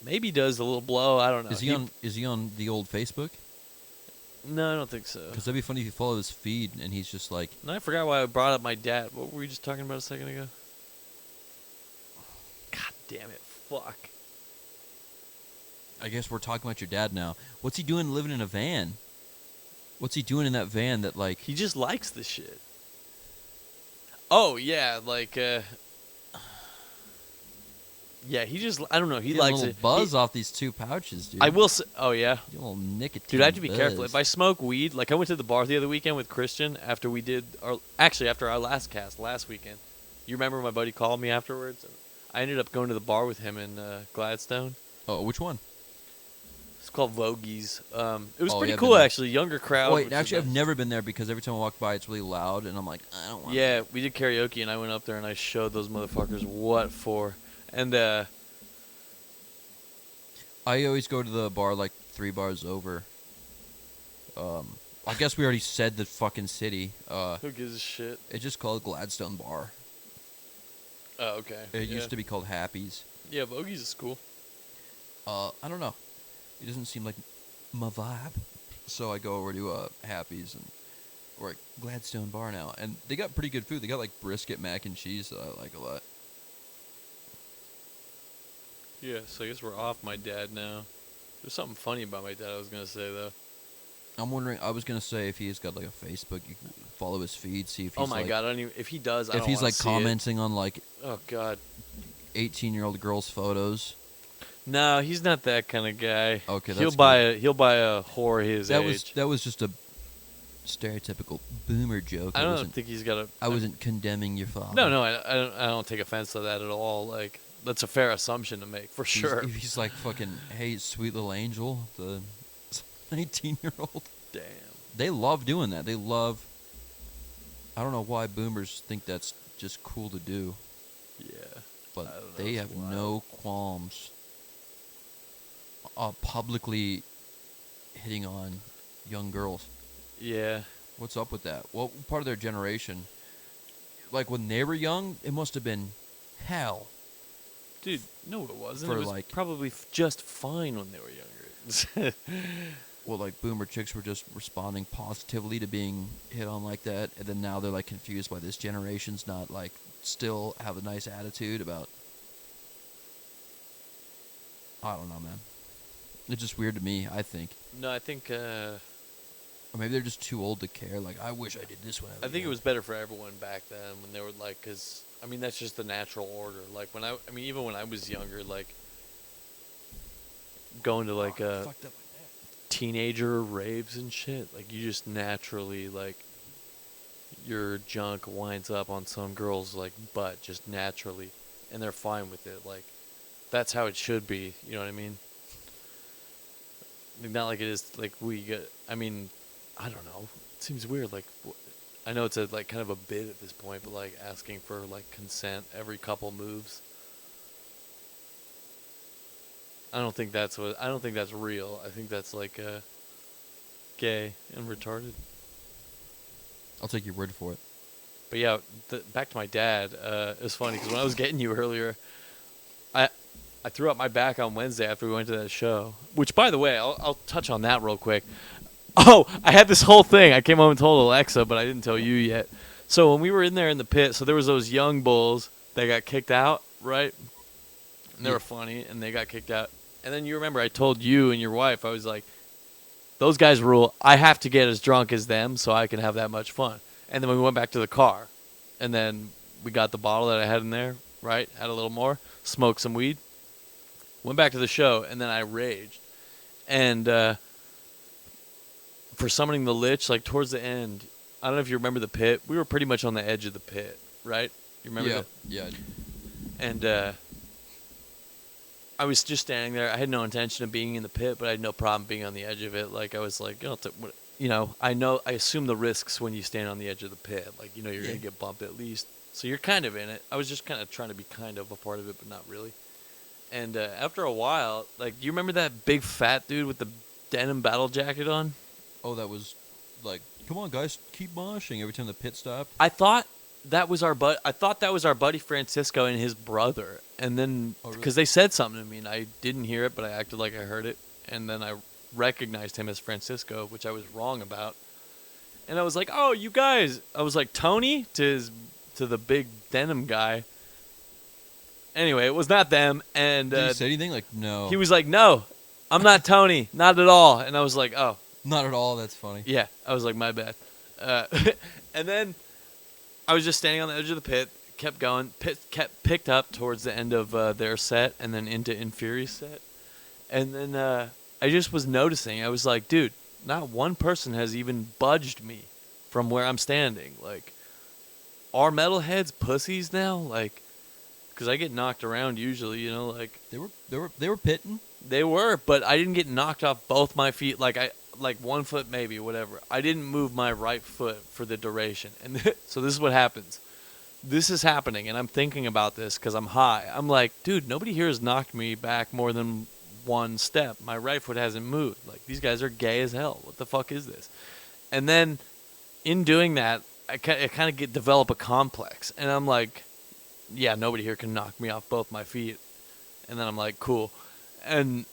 maybe does a little blow. I don't know. Is he on the old Facebook? No, I don't think so. Because that'd be funny if you follow his feed and he's just like, No, I forgot why I brought up my dad. What were we just talking about a second ago? God damn it! Fuck. I guess we're talking about your dad now. What's he doing living in a van? What's he doing in that van that like? He just likes the shit. Oh yeah, like yeah, he just I don't know. He Getting likes a little it. buzz He- off these two pouches, dude. I will say. Oh yeah. Get a little nicotine. Dude, I have to be buzz. careful. If I smoke weed, like I went to the bar the other weekend with Christian after we did after our last cast last weekend. You remember my buddy called me afterwards? I ended up going to the bar with him in Gladstone. Oh, which one? It's called Vogies. It was Oh, pretty yeah, I've cool been there. actually. Younger crowd. Wait, which was actually, I've nice. never been there because every time I walk by, it's really loud, and I'm like, I don't want. Yeah, we did karaoke, and I went up there and I showed those motherfuckers what for. And I always go to the bar like 3 bars over, I guess we already said the fucking city. Who gives a shit? It's just called Gladstone Bar. Oh, okay. It used to be called Happy's. Yeah, Bogey's is cool. I don't know. It doesn't seem like my vibe. So I go over to Happy's and we're at Gladstone Bar now, and they got pretty good food. They got like brisket mac and cheese that I like a lot. Yeah, so I guess we're off my dad now. There's something funny about my dad I was gonna say though. I'm wondering. I was gonna say if he's got like a Facebook, you can follow his feed, see if he's Oh my like, god, I don't even. If he does, I if don't he's wanna like see commenting on like It. Oh god. 18-year-old girls' photos. No, he's not that kind of guy. Okay, he'll that's buy a whore his That age. was just a stereotypical boomer joke. I don't think he's got a. I wasn't condemning your father. No, I don't take offense to that at all. Like that's a fair assumption to make for sure. If he's like fucking, hey, sweet little angel, the 19-year-old. Damn. They love doing that. They love. I don't know why boomers think that's just cool to do, Yeah. but I don't know, they it's have wild. no qualms publicly hitting on young girls. Yeah. What's up with that? Well, part of their generation, like when they were young, it must have been hell. Dude, no, it wasn't. For, It was like- probably just fine when they were younger. Well, like boomer chicks were just responding positively to being hit on like that, and then now they're like confused why this generation's not like still have a nice attitude about. I don't know, man. It's just weird to me, I think. No, I think Or maybe they're just too old to care. Like, I wish I did this when I was I think it young. was better for everyone back then when they were like, cause I mean that's just the natural order. Like when I mean even when I was younger, like going to like Fucked up like that. teenager raves and shit, like you just naturally like your junk winds up on some girl's like butt just naturally, and they're fine with it. Like that's how it should be. You know what I mean? Like, not like it is like we get. I mean, I don't know. It seems weird. Like I know it's a like kind of a bit at this point, but like asking for like consent every couple moves. I don't think that's real. I think that's like gay and retarded. I'll take your word for it. But yeah, back to my dad. It was funny because when I was getting you earlier, I threw up my back on Wednesday after we went to that show. Which, by the way, I'll touch on that real quick. Oh, I had this whole thing. I came home and told Alexa, but I didn't tell you yet. So when we were in there in the pit, so there was those young bulls that got kicked out, right? And they were funny, and they got kicked out. And then you remember I told you and your wife, I was like, those guys rule. I have to get as drunk as them so I can have that much fun. And then we went back to the car. And then we got the bottle that I had in there, right? Had a little more. Smoked some weed. Went back to the show, and then I raged. And for summoning the Lich, like towards the end, I don't know if you remember the pit. We were pretty much on the edge of the pit, right? You remember that? Yeah. And I was just standing there. I had no intention of being in the pit, but I had no problem being on the edge of it. Like I was like, I assume the risks when you stand on the edge of the pit. Like you're gonna get bumped at least, so you're kind of in it. I was just kind of trying to be kind of a part of it, but not really. And after a while, like, do you remember that big fat dude with the denim battle jacket on? Oh, that was like, come on, guys, keep moshing every time the pit stopped. I thought that was our buddy Francisco and his brother. And then, Oh, really? because they said something to me, and I didn't hear it, but I acted like I heard it. And then I recognized him as Francisco, which I was wrong about. And I was like, "Oh, you guys!" I was like Tony to the big denim guy. Anyway, it was not them. And Did he say anything? Like, no. he was like, "No, I'm not Tony, not at all." And I was like, "Oh." Not at all. That's funny. Yeah, I was like, my bad. And then I was just standing on the edge of the pit, kept going, picked up towards the end of their set and then into Infuri's set. And then I just was noticing, I was like, dude, not one person has even budged me from where I'm standing. Like, are metalheads pussies now? Like, because I get knocked around usually, like. They were pitting. They were, but I didn't get knocked off both my feet. Like 1 foot maybe, whatever. I didn't move my right foot for the duration. And so this is what happens. This is happening, and I'm thinking about this because I'm high. I'm like, dude, nobody here has knocked me back more than one step. My right foot hasn't moved. Like, these guys are gay as hell. What the fuck is this? And then in doing that, I kind of develop a complex. And I'm like, yeah, nobody here can knock me off both my feet. And then I'm like, cool. And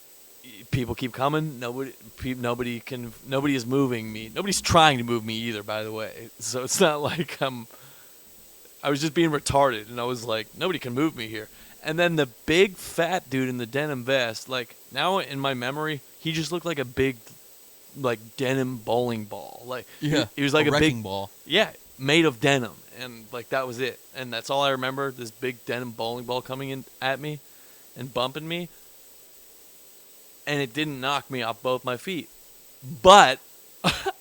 people keep coming. Nobody is moving me. Nobody's trying to move me either, by the way. So it's not like I was just being retarded, and I was like, nobody can move me here. And then the big fat dude in the denim vest, like, now in my memory, he just looked like a big, like, denim bowling ball. Like, Yeah, he was like a wrecking big ball. Yeah, made of denim, and like that was it. And that's all I remember. This big denim bowling ball coming in at me, and bumping me. And it didn't knock me off both my feet, but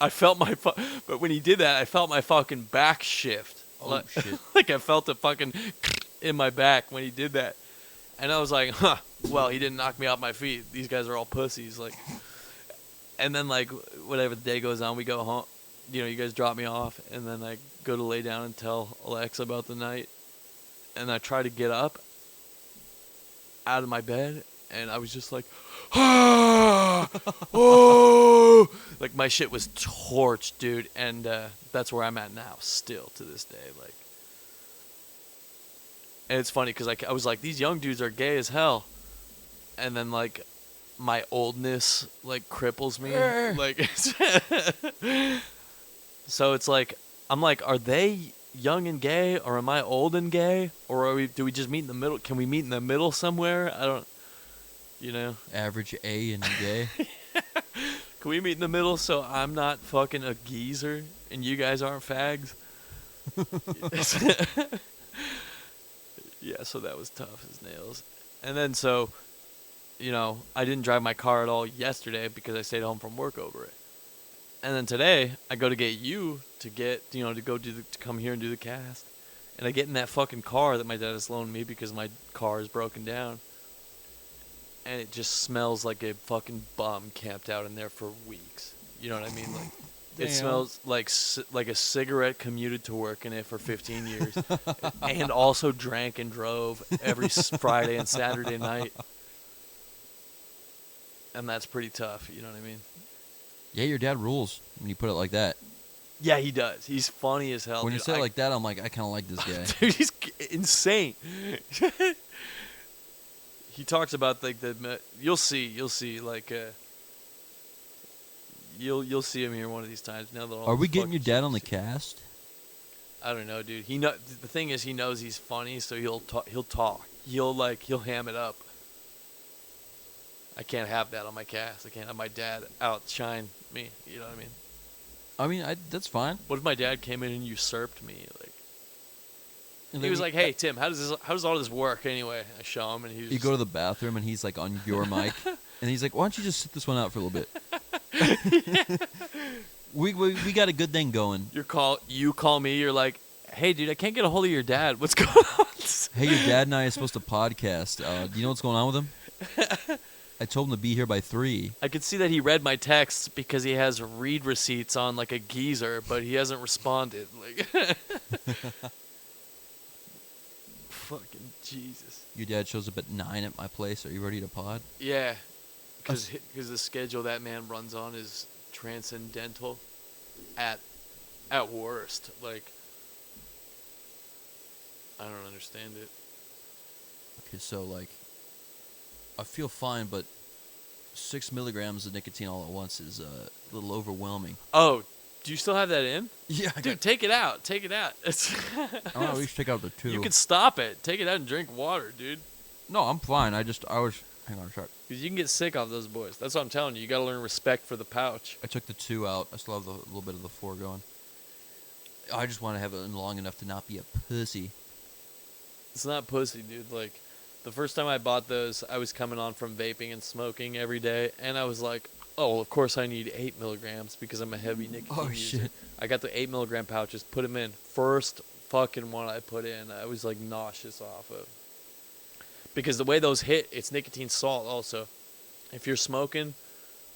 I felt but when he did that, I felt my fucking back shift. Oh, shit. Like I felt a fucking in my back when he did that. And I was like, well, he didn't knock me off my feet. These guys are all pussies. Like, and then like whatever the day goes on, we go home. You know, you guys drop me off, and then I go to lay down and tell Alexa about the night. And I try to get up out of my bed, and I was just like, oh, like my shit was torched, dude. And that's where I'm at now, still to this day. Like, and it's funny because I was like, these young dudes are gay as hell, and then like my oldness like cripples me, like. So it's like I'm like, are they young and gay, or am I old and gay, or do we just meet in the middle? Can we meet in the middle somewhere? I don't. You know, Average A and gay. can we meet in the middle so I'm not fucking a geezer and you guys aren't fags? Yeah, so that was tough as nails. And then so, you know, I didn't drive my car at all yesterday because I stayed home from work over it. And then today I go to get you to come here and do the cast. And I get in that fucking car that my dad has loaned me because my car is broken down. And it just smells like a fucking bum camped out in there for weeks. You know what I mean? Like, it smells like a cigarette commuted to work in it for 15 years, and also drank and drove every Friday and Saturday night. And that's pretty tough. You know what I mean? Yeah, your dad rules when you put it like that. Yeah, he does. He's funny as hell. When dude. you say it like that, I'm like, I kind of like this guy. Dude, he's insane. He talks about like you'll see like you'll see him here one of these times. Now that Are we getting your dad on the cast? I don't know, dude. The thing is, he knows he's funny, so he'll talk. He'll ham it up. I can't have that on my cast. I can't have my dad outshine me. You know what I mean? That's fine. What if my dad came in and usurped me? Like, And he was like, "Hey Tim, how does all this work anyway?" I show him, and he was You go to the bathroom and he's like on your mic, and he's like, "Why don't you just sit this one out for a little bit?" we got a good thing going. You call me. You're like, "Hey dude, I can't get a hold of your dad. What's going on?" Hey, your dad and I are supposed to podcast. Do you know what's going on with him? I told him to be here by 3. I could see that he read my texts because he has read receipts on like a geezer, but he hasn't responded. Like, fucking Jesus. Your dad shows up at 9 at my place. Are you ready to pod? Yeah, because the schedule that man runs on is transcendental at worst. Like, I don't understand it. Okay, so like, I feel fine, but 6 milligrams of nicotine all at once is a little overwhelming. Oh, do you still have that in? Yeah, dude, take it out. Take it out. It's I don't know, we should take out the 2. You could stop it. Take it out and drink water, dude. No, I'm fine. I was. Hang on a sec. Because you can get sick off those boys. That's what I'm telling you. You got to learn respect for the pouch. I took the 2 out. I still have a little bit of the 4 going. I just want to have it in long enough to not be a pussy. It's not pussy, dude. Like, the first time I bought those, I was coming on from vaping and smoking every day, and I was like, oh, well, of course I need 8 milligrams because I'm a heavy nicotine user. Shit. I got the 8 milligram pouches, put them in. First fucking one I put in, I was like nauseous off of. Because the way those hit, it's nicotine salt also. If you're smoking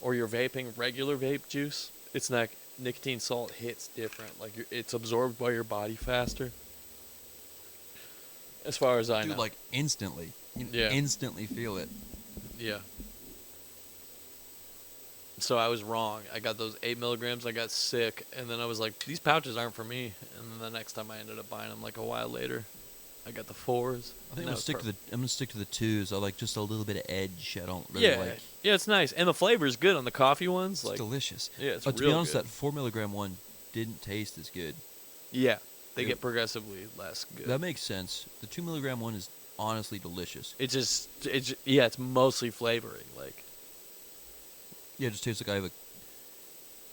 or you're vaping regular vape juice, it's not nicotine salt hits different. Like, it's absorbed by your body faster. As far as I know. Dude, like instantly. You Yeah. instantly feel it. Yeah. So I was wrong. I got those 8 milligrams. I got sick, and then I was like, these pouches aren't for me. And then the next time I ended up buying them, like a while later, I got the 4s. I think I'm gonna stick to the 2s. I like just a little bit of edge. I don't really Yeah, like. yeah, it's nice, and the flavor is good on the coffee ones. It's Like, delicious. yeah, it's But to real be honest, good. that 4 milligram one didn't taste as good. Yeah, they It- get progressively less good. That makes sense. The 2 milligram one is honestly delicious. It's mostly flavoring. Like, Yeah, it just tastes like I have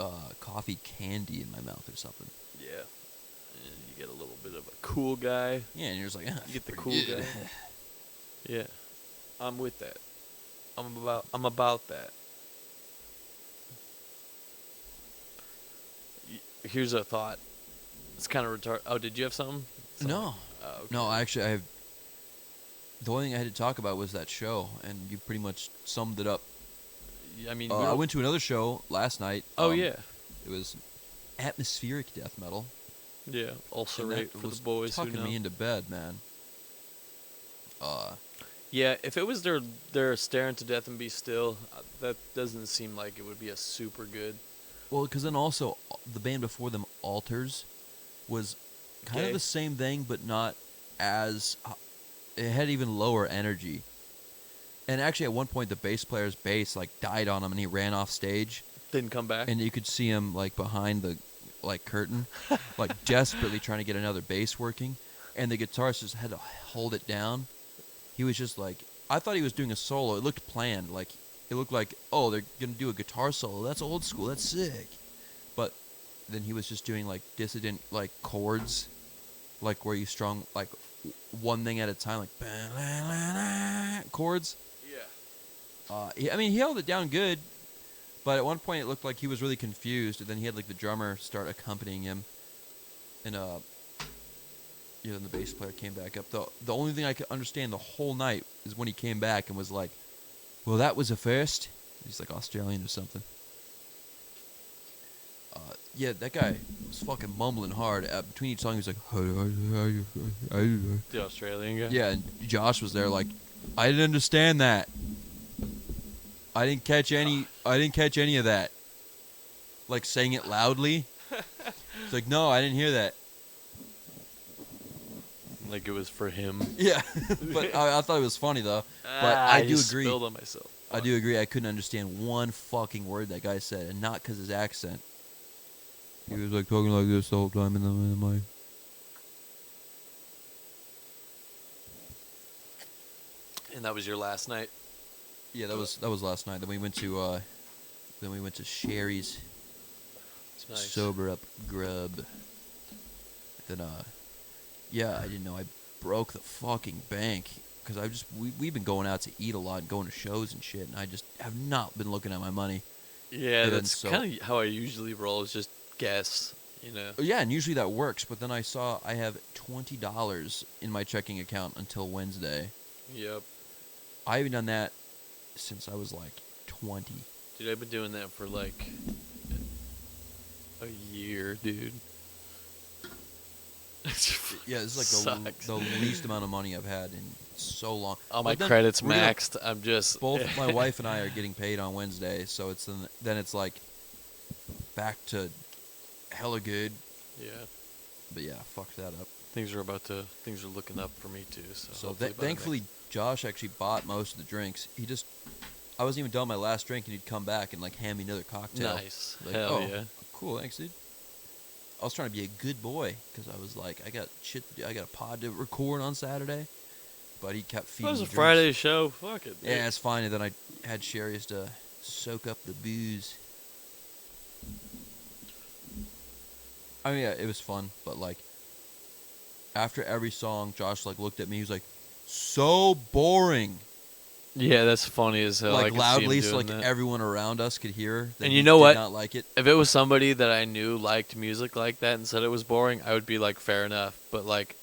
a coffee candy in my mouth or something. yeah, and you get a little bit of a cool guy. Yeah, and you're just like, You get the pretty cool good. guy. Yeah, I'm with that. I'm about that. Here's a thought. It's kind of retarded. Oh, did you have something? No. Oh, okay. No, actually, I have. The only thing I had to talk about was that show, and you pretty much summed it up. I mean, I went to another show last night. Oh yeah, It was atmospheric death metal. yeah. Also, and right that for was the boys who tucking know. me into bed, man. Yeah, if it was their staring to death and be still, that doesn't seem like it would be a super good. Well, because then also the band before them, Alters, was kind Okay. of the same thing, but not as. It had even lower energy. And actually, at one point, the bass player's bass like died on him, and he ran off stage, Didn't come back. and you could see him like behind the curtain, like desperately trying to get another bass working, and the guitarist just had to hold it down. He was just like, I thought he was doing a solo. It looked planned. Like, it looked like, oh, they're going to do a guitar solo. That's old school. That's sick. But then he was just doing, like, dissident, like, chords. Like, where you strung, like, one thing at a time. Like, chords. Yeah. I mean, he held it down good. But at one point, it looked like he was really confused. And then he had, like, the drummer start accompanying him. And, then the bass player came back up. The only thing I could understand the whole night is when he came back and was like, well, that was a first. He's like Australian or something. Yeah, that guy was fucking mumbling hard. Between each song, he was like, The Australian guy. yeah, and Josh was there like, I didn't understand that. I didn't catch any of that. Like, saying it loudly. It's like, no, I didn't hear that. Like it was for him. Yeah, but I thought it was funny though. But I do just agree. Spilled on myself. I do agree. I couldn't understand one fucking word that guy said, and not because his accent. He was like talking like this the whole time in the mic. And that was your last night. Yeah, that was last night. Then we went to Sherry's It's nice. Sober Up Grub. Then yeah, I didn't know I broke the fucking bank because we've been going out to eat a lot and going to shows and shit, and I just have not been looking at my money. Yeah, And then that's so- kind of how I usually roll. Is just guess. You know. Yeah, and usually that works, but then I saw I have $20 in my checking account until Wednesday. Yep. I haven't done that since I was like 20. Dude, I've been doing that for like a year, dude. Yeah, this is like Sucks. the least amount of money I've had in so long. All my But then credits we're gonna- maxed. I'm just Both my wife and I are getting paid on Wednesday, so then it's like back to hella good. Yeah. But yeah, fucked that up. Things are looking up for me too. So, So hopefully by the thankfully, Josh actually bought most of the drinks. I wasn't even done my last drink, and he'd come back and like hand me another cocktail. Nice. Like, Hell oh, yeah. cool, thanks, dude. I was trying to be a good boy because I was like, I got shit to do. I got a pod to record on Saturday, but he kept feeding That was me a drinks. Friday show. Fuck it. dude. Yeah, it's fine. And then I had Sherry's to soak up the booze. I mean, yeah, it was fun, but like after every song, Josh like looked at me. He was like, "So boring." Yeah, that's funny as hell. I Like could see him loudly, so doing like that. everyone around us could hear. That And he you know did what? Not like it. If it was somebody that I knew liked music like that and said it was boring, I would be like, fair enough. But like,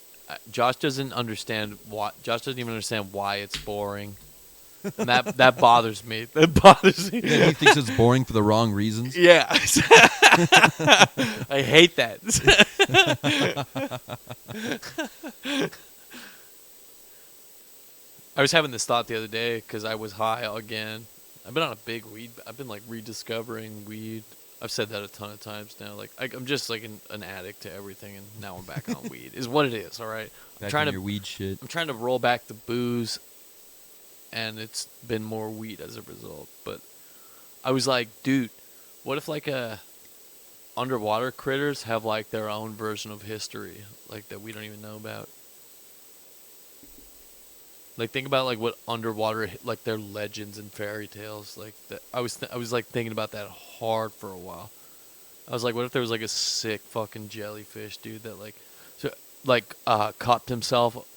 Josh doesn't understand why. Josh doesn't even understand why it's boring, and that bothers me. That bothers me. Yeah, he thinks it's boring for the wrong reasons. Yeah, I hate that. I was having this thought the other day because I was high again, I've been on a big weed. I've been like rediscovering weed. I've said that a ton of times now. Like I'm just like an addict to everything, and now I'm back on weed. Is what it is. All right. Back on your weed shit. I'm trying to roll back the booze, and it's been more weed as a result. But I was like, dude, what if like underwater critters have like their own version of history, like that we don't even know about? Like think about like what underwater, like their legends and fairy tales. Like that, I was like thinking about that hard for a while. I was like, what if there was like a sick fucking jellyfish dude that cupped himself,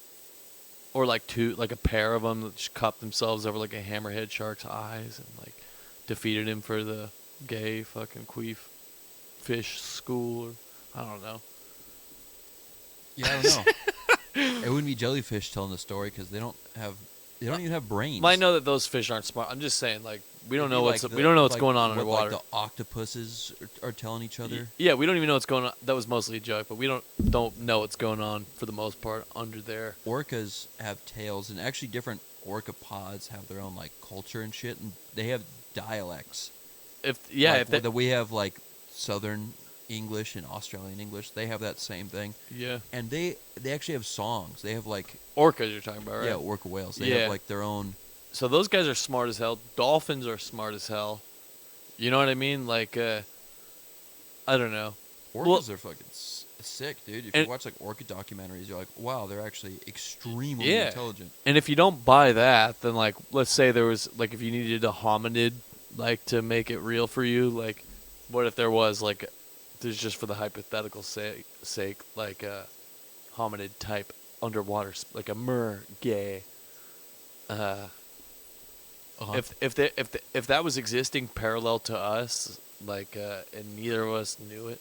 or like a pair of them that just cupped themselves over like a hammerhead shark's eyes and like defeated him for the gay fucking queef fish school, or I don't know. Yeah, I don't know. It wouldn't be jellyfish telling the story because they don't even have brains. I know that those fish aren't smart. I'm just saying, like we don't know what's like going on what, underwater. Like the octopuses are telling each other. Yeah, we don't even know what's going on. That was mostly a joke, but we don't know what's going on for the most part under there. Orcas have tails, and actually different orca pods have their own like culture and shit, and they have dialects. That we have like Southern English and Australian English, they have that same thing. Yeah. And they actually have songs. They have like orcas you're talking about, right? Yeah, orca whales. They have like their own. So those guys are smart as hell. Dolphins are smart as hell. You know what I mean? Like I don't know. Orcas are fucking sick, dude. If you watch like orca documentaries, you're like, wow, they're actually extremely intelligent. And if you don't buy that, then like let's say there was like if you needed a hominid like to make it real for you, like what if there was like there's just for the hypothetical sake like a hominid type underwater, like a mergay. If that was existing parallel to us, like and neither of us knew it,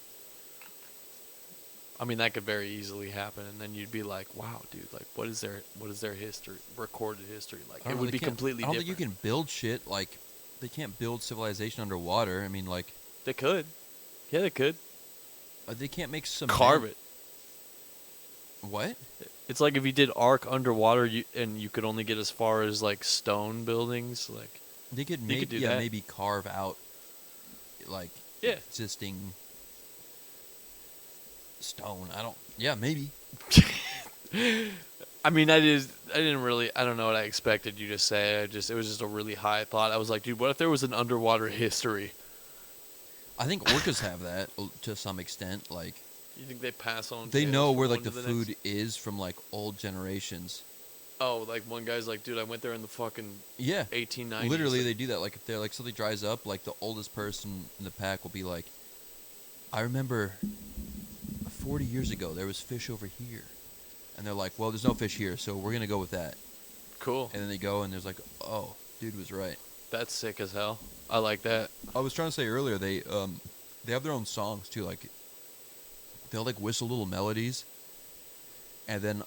I mean that could very easily happen, and then you'd be like, wow, dude, like what is their history, recorded history? Like it would be completely different. I don't think you can build shit like they can't build civilization underwater. I mean, like they could. Yeah, they could. They can't make cement. Carve it. What? It's like if you did Ark underwater, you could only get as far as like stone buildings. Like they could maybe carve out like existing stone. Maybe. I mean, I don't know what I expected you to say. It was just a really high thought. I was like, dude, what if there was an underwater history? I think orcas have that to some extent. Like, you think they pass on? They know where like the food is from like old generations. Oh, like one guy's like, dude, I went there in the fucking 1890s. Literally, they do that. Like if they're like something dries up, like the oldest person in the pack will be like, I remember 40 years ago there was fish over here, and they're like, well, there's no fish here, so we're gonna go with that. Cool. And then they go and there's like, oh, dude was right. That's sick as hell. I like that. I was trying to say earlier, they have their own songs too. Like they'll like whistle little melodies, and then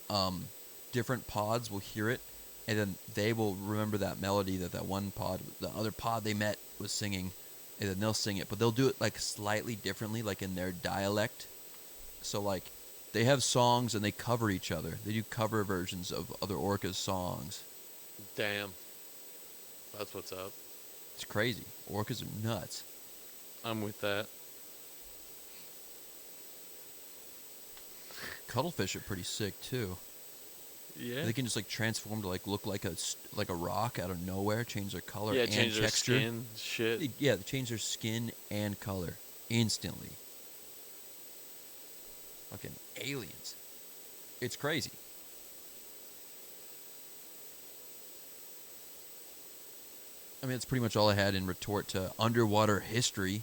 different pods will hear it, and then they will remember that melody that one pod, the other pod they met was singing, and then they'll sing it, but they'll do it like slightly differently, like in their dialect. So like they have songs and they cover each other. They do cover versions of other orcas' songs. Damn. That's what's up. It's crazy. Orcas are nuts. I'm with that. Cuttlefish are pretty sick too. Yeah. They can just like transform to like look like a rock out of nowhere, change their color and change texture. Their skin, shit. They change their skin and color instantly. Fucking aliens. It's crazy. I mean, that's pretty much all I had in retort to underwater history.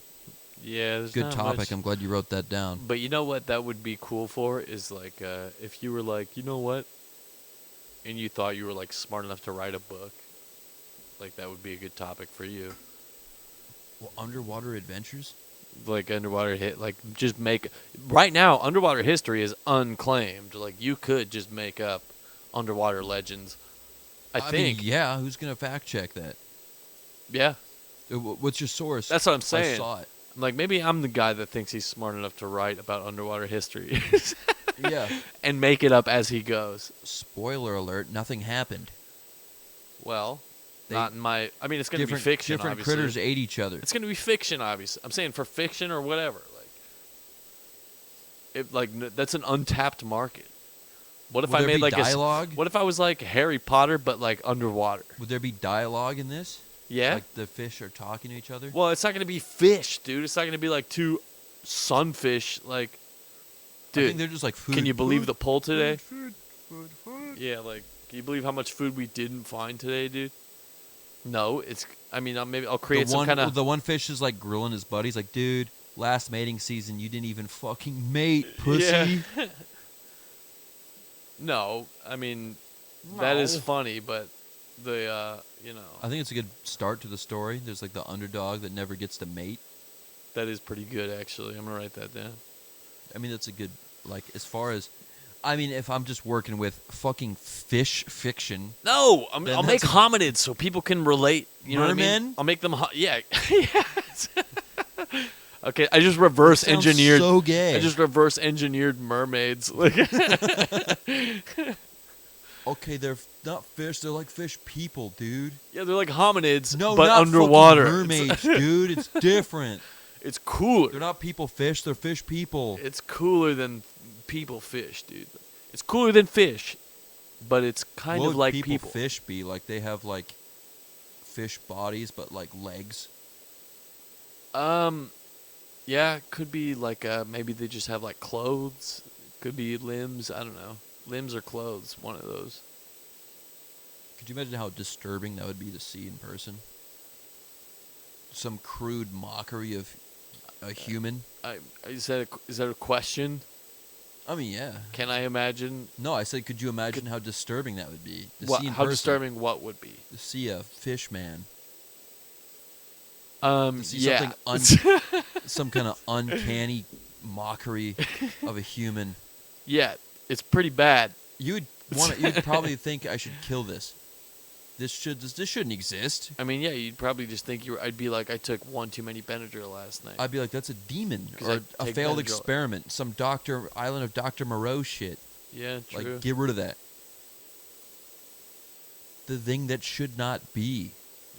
Yeah, there's good not topic. much. I'm glad you wrote that down. But you know what that would be cool for is like if you were like, you know what, and you thought you were like smart enough to write a book, like that would be a good topic for you. Well, underwater adventures? Like underwater just make right now underwater history is unclaimed. Like you could just make up underwater legends. I think. Mean, yeah, who's gonna fact check that? Yeah. What's your source? That's what I'm saying. I saw it. Like maybe I'm the guy that thinks he's smart enough to write about underwater history. Yeah. And make it up as he goes. Spoiler alert, nothing happened. Well, Not in my. I mean, it's going to be different fiction. different Obviously. critters ate each other. It's going to be fiction, obviously. I'm saying for fiction or whatever. That's an untapped market. What if Will I there made be like dialogue? What if I was like Harry Potter but like underwater? Would there be dialogue in this? Yeah. Like the fish are talking to each other? Well, it's not going to be fish, dude. It's not going to be like two sunfish. Like, I dude, think they're just like food. can you believe the poll today? Food. Yeah, like, can you believe how much food we didn't find today, dude? No, it's. I mean, maybe I'll create some kind of. The one fish is like grilling his buddies, like, dude, last mating season you didn't even fucking mate, pussy. Yeah. No, I mean, that is funny, but the I think it's a good start to the story. There's like the underdog that never gets to mate. that is pretty good actually. I'm gonna write that down. I mean, that's a good, like, as far as, I mean, if I'm just working with fucking fish fiction. No, Then I'll make that's hominids so people can relate. You know what I mean? Mermen? I'll make them. Yeah. Yes. Okay, I just reverse Sounds engineered. so gay. I just reverse engineered mermaids. Okay, they're not fish. They're like fish people, dude. Yeah, they're like hominids, No, but not underwater. fucking mermaids, dude. It's different. It's cooler. They're not people fish. They're fish people. It's cooler than people fish, dude. It's cooler than fish, but it's kind What of would like people fish be? Like they have like fish bodies, but like legs. Yeah, could be like maybe they just have like clothes. Could be limbs. I don't know. Limbs or clothes. One of those. Could you imagine how disturbing that would be to see in person? Some crude mockery of a human. Is that a question? I mean, yeah. Can I imagine? No, I said, could you imagine how disturbing that would be to What? see in How person? disturbing? What would be? To see a fish man. To see Yeah. something some kind of uncanny mockery of a human. Yeah, it's pretty bad. You'd probably think I should kill this. This shouldn't exist. I mean, yeah, you'd probably just think I'd be like, I took one too many Benadryl last night. I'd be like, that's a demon 'Cause or I'd a take failed Benadryl. experiment, some Island of Dr. Moreau shit. Yeah, true. Like, get rid of that. The thing that should not be.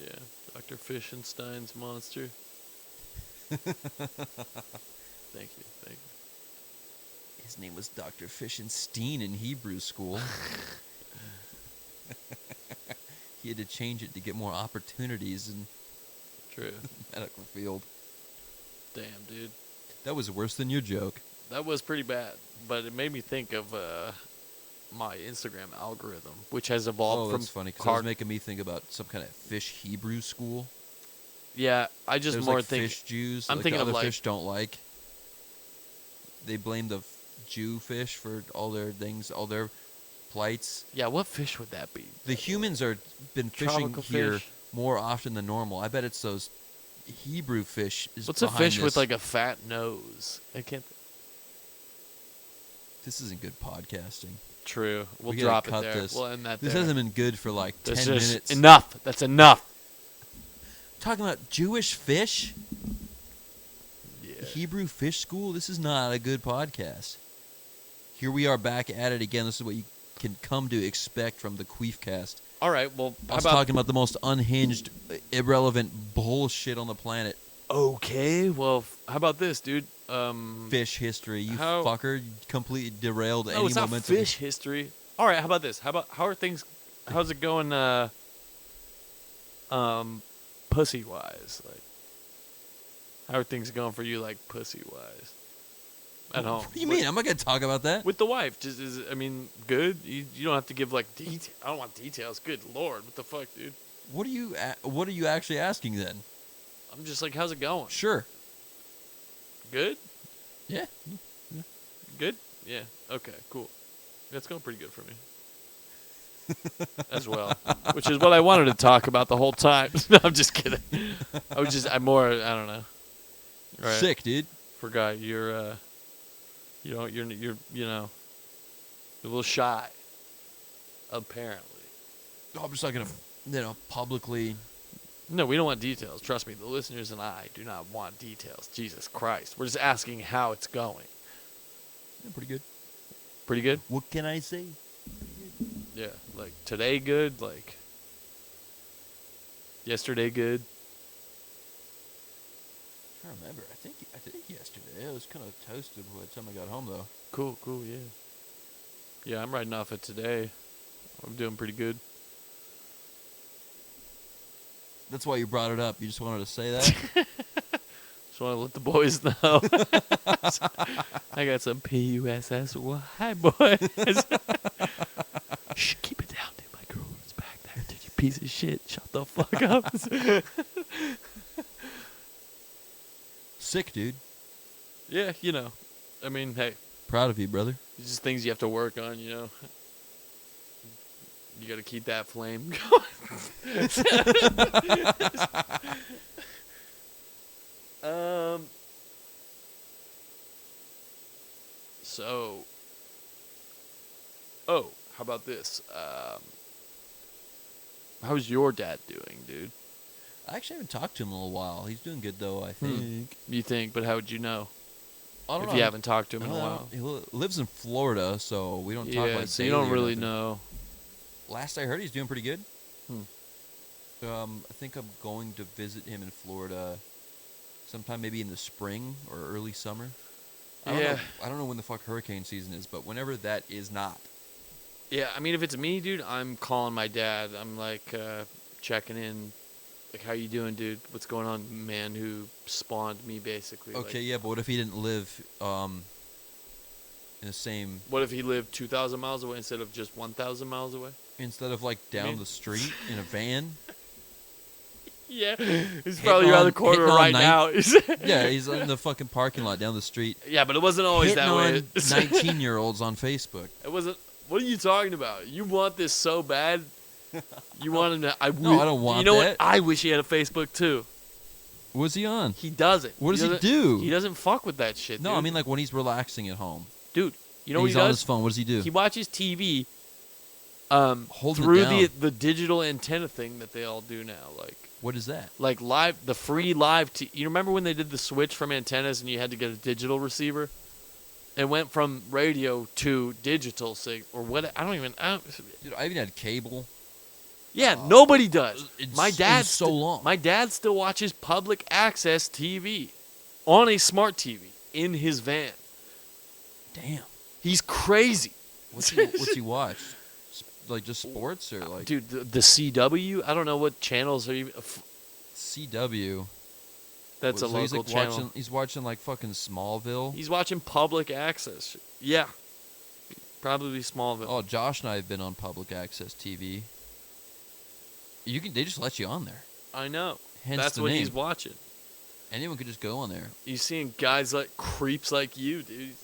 Yeah, Dr. Fishenstein's monster. Thank you. His name was Dr. Fishenstein in Hebrew school. He had to change it to get more opportunities in True. the medical field. Damn, dude. That was worse than your joke. That was pretty bad, but it made me think of my Instagram algorithm, which has evolved Oh, from that's funny, because it was making me think about some kind of fish Hebrew school. Yeah, I just There's more like think fish Jews I'm like thinking the of other like fish don't like. They blame the Jew fish for all their things, all their plights. yeah, what fish would that be? The humans are been fishing Tropical here fish? more often than normal. I bet it's those Hebrew fish. What's a behind fish this. with like a fat nose? I can't. This isn't good podcasting. True. We'll We gotta drop cut it there. this. We'll end that This there. hasn't been good for like That's 10 just minutes. enough. That's enough. Talking about Jewish fish, Yeah. Hebrew fish school. This is not a good podcast. Here we are back at it again. This is what you can come to expect from the Queefcast. All right. Well, I how was about talking about the most unhinged, irrelevant bullshit on the planet. okay? Well, how about this, dude? Fish history. You How- fucker. You completely derailed No, any it's not momentum. fish history. All right. How about this? How are things? How's it going? Pussy wise, like, how are things going for you, like, pussy wise? At home. What do you mean? I'm not going to talk about that. With the wife, just I mean, good. You don't have to give like detail. I don't want details. Good lord, what the fuck, dude? What are you actually asking then? I'm just like, how's it going? Sure. Good. Yeah. Good. Yeah. Okay. Cool. That's going pretty good for me. As well, which is what I wanted to talk about the whole time. No, I'm just kidding. I don't know. Right. Sick, dude. Forgot you're a little shy. Apparently. I'm just not going to, publicly. No, we don't want details. Trust me, the listeners and I do not want details. Jesus Christ. We're just asking how it's going. Yeah, pretty good. Pretty good? What can I say? Yeah. Like, today good? Like, Yesterday good. I don't remember. I think yesterday. I was kind of toasted by the time I got home, though. Cool, yeah. Yeah, I'm riding off it today. I'm doing pretty good. That's why you brought it up. You just wanted to say that? Just want to let the boys know. I got some P-U-S-S-Y, boys. Shh, keep it down, dude. My girlfriend's back there. Dude, you piece of shit. Shut the fuck up. Sick, dude. Yeah, you know. I mean, hey. Proud of you, brother. It's just things you have to work on, you know. You got to keep that flame going. So. Oh, how about this? How's your dad doing, dude? I actually haven't talked to him in a little while. He's doing good, though, I think. You think, but how would you know? I don't If know. you haven't talked to him in a while. He lives in Florida, so we don't talk like so you don't really know. Last I heard, he's doing pretty good. Hmm. I think I'm going to visit him in Florida sometime maybe in the spring or early summer. I don't know when the fuck hurricane season is, but whenever that is not. Yeah, I mean, if it's me, dude, I'm calling my dad. I'm like checking in. Like, how you doing, dude? What's going on, man who spawned me, basically? Okay, like, yeah, but what if he didn't live in the same... What if he lived 2,000 miles away instead of just 1,000 miles away? Instead of, like, down the street in a van? Yeah, he's probably around the corner right now. Yeah, he's in the fucking parking lot down the street. Yeah, but it wasn't always that way. 19-year-olds on Facebook. It wasn't... What are you talking about? You want this so bad... You want him to... No, I don't want that. You know what? I wish he had a Facebook, too. What's he on? He doesn't. What does he do? He doesn't fuck with that shit, No, dude. I mean, like, when he's relaxing at home. Dude, you know and what he's he does? on his phone. What does he do? He watches TV Holding through it down. the digital antenna thing that they all do now. Like, What is that? like the free live... You remember when they did the switch from antennas and you had to get a digital receiver? It went from radio to digital or what? Dude, I even had cable. Yeah, nobody does. My dad so long. My dad still watches public access TV on a smart TV in his van. Damn. He's crazy. What's he watch? Like just sports or like? Dude, the CW. I don't know what channels are even. CW. That's a local channel. He's watching like fucking Smallville. He's watching public access. Yeah, probably Smallville. Oh, Josh and I have been on public access TV. They just let you on there. I know. Hence That's the what name. he's watching. Anyone could just go on there. You're seeing guys like creeps like you, dude.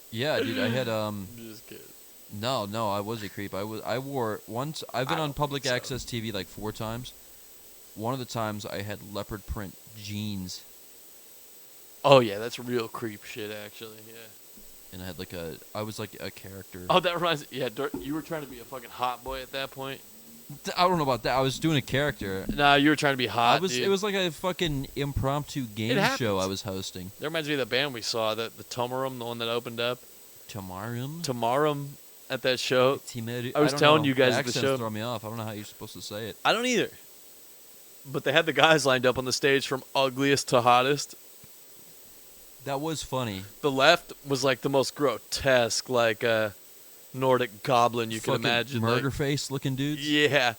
Yeah, dude. I had Just kidding. No, I was a creep. I wore once. I've been on public access TV like 4 times. One of the times I had leopard print jeans. Oh yeah, that's real creep shit, actually. Yeah. And I had like I was like a character. Oh, that reminds me. Yeah, you were trying to be a fucking hot boy at that point. I don't know about that. I was doing a character. Nah, you were trying to be hot. Dude. It was like a fucking impromptu game show I was hosting. That reminds me of the band we saw, the Tomarum, the one that opened up. Tomarum at that show. I was telling you guys at the accents show. Throw me off. I don't know how you're supposed to say it. I don't either. But they had the guys lined up on the stage from ugliest to hottest. That was funny. The left was like the most grotesque, like Nordic goblin you can fucking imagine. Murder face looking dudes. Yeah.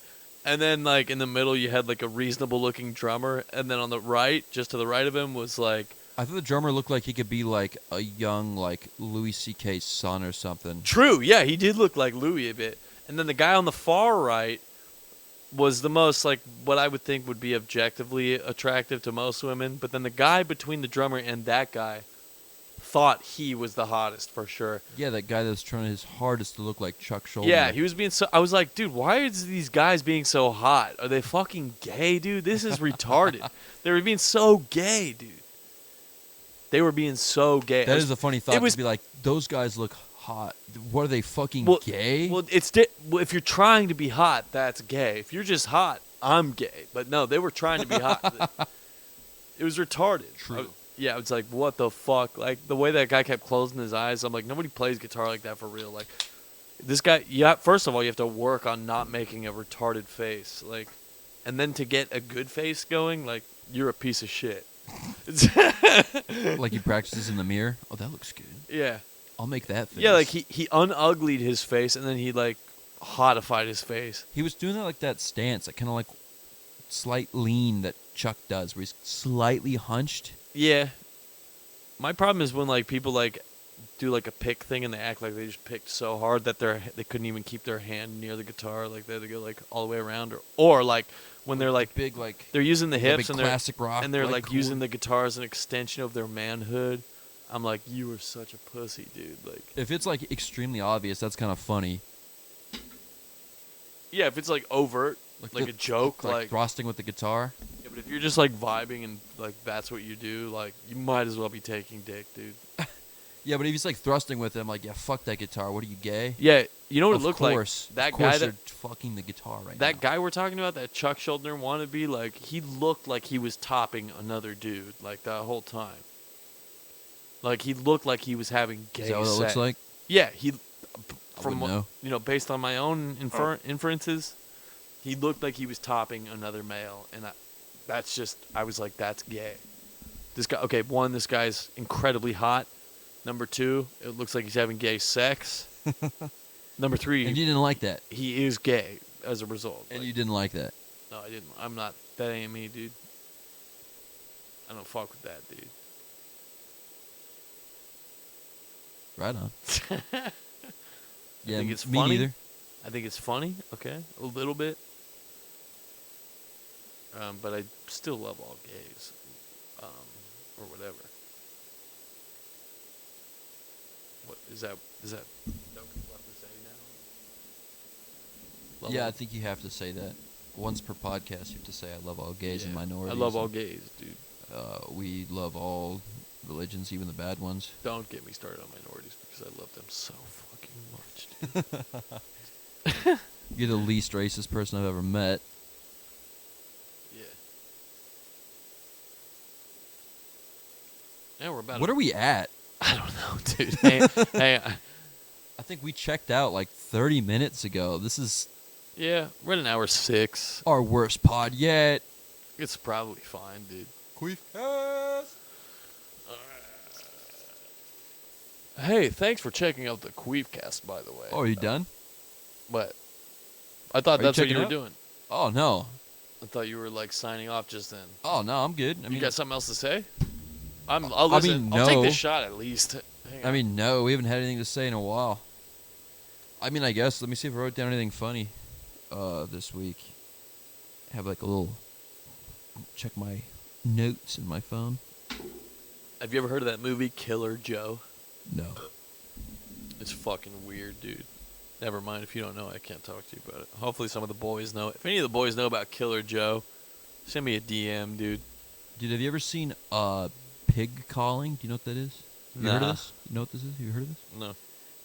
And then like in the middle you had like a reasonable looking drummer, and then on the right, just to the right of him, was like I thought the drummer looked like he could be like a young like Louis C.K.'s son or something. True, yeah, he did look like Louis a bit. And then the guy on the far right was the most like what I would think would be objectively attractive to most women, but then the guy between the drummer and that guy thought he was the hottest for sure. Yeah, that guy that was trying his hardest to look like Chuck Schuldiner. Yeah, he was being so... I was like, dude, why are these guys being so hot? Are they fucking gay, dude? This is retarded. They were being so gay, dude. They were being so gay. That is a funny thought to be like, those guys look hot. What are they, fucking gay? Well, if you're trying to be hot, that's gay. If you're just hot, I'm gay. But no, they were trying to be hot. It was retarded. True. Yeah, it's like, what the fuck? Like, the way that guy kept closing his eyes, I'm like, nobody plays guitar like that for real. Like, this guy, yeah. First of all, you have to work on not making a retarded face, like, and then to get a good face going, like, you're a piece of shit. Like he practices in the mirror. Oh, that looks good. Yeah. I'll make that face. Yeah, like he unuglied his face and then he like hotified his face. He was doing that like that stance, that kind of like slight lean that Chuck does, where he's slightly hunched. Yeah. My problem is when like people like do like a pick thing and they act like they just picked so hard that they couldn't even keep their hand near the guitar, like they had to go like all the way around, or like when they're like big, like they're using the hips big and they're classic rock, and they're like chord. using the guitar as an extension of their manhood. I'm like, you are such a pussy, dude. Like, if it's like extremely obvious, that's kind of funny. yeah, if it's like overt, like a joke, like thrusting with the guitar. yeah, but if you're just like vibing and like that's what you do, like you might as well be taking dick, dude. Yeah, but if he's like thrusting with him, like, yeah, fuck that guitar. What are you, gay? Yeah, you know what Of it looked course. like? That Of course guy they're that fucking the guitar right that now. guy we're talking about, that Chuck Schuldiner wannabe, like he looked like he was topping another dude, like that whole time. Like he looked like he was having gay Is that what it sex. looks like? Yeah, he I from wouldn't know. based on my own inferences, he looked like he was topping another male, and I was like, that's gay. This guy, okay, one, this guy's incredibly hot. Number two, it looks like he's having gay sex. Number three, And you didn't like that. he is gay as a result. And Like, you didn't like that. no, I didn't. I'm not. That ain't me, dude. I don't fuck with that, dude. Right on. Yeah, think it's me funny. neither. I think it's funny, okay, a little bit. But I still love all gays, or whatever. What is that? Is that what people have to say now? Love Yeah, all- I think you have to say that. Once per podcast, you have to say, I love all gays and yeah. minorities. I love all and, gays, dude. We love all religions, even the bad ones. Don't get me started on minorities because I love them so fucking much, dude. You're the least racist person I've ever met. Yeah. Yeah, we're about. What are we at? I don't know, dude. Hey, I think we checked out like 30 minutes ago. This is yeah, we're at an hour 6. our worst pod yet. It's probably fine, dude. Queefcast. Hey, thanks for checking out the Queefcast, by the way. Oh, are you done? But I thought Are you that's what you checking were out? doing. Oh, no. I thought you were like signing off just then. Oh, no, I'm good. I You mean, got something else to say? I'll listen. mean, I'll take no. this shot at least. Hang on. no, we haven't had anything to say in a while. I mean, I guess, let me see if I wrote down anything funny this week. Have like a little, check my notes in my phone. Have you ever heard of that movie Killer Joe? No. It's fucking weird, dude. Never mind. If you don't know, I can't talk to you about it. Hopefully, some of the boys know. If any of the boys know about Killer Joe, send me a DM, dude. Dude, have you ever seen pig calling? Do you know what that is? You heard of Nah. this? You know what this is? Have you heard of this? No.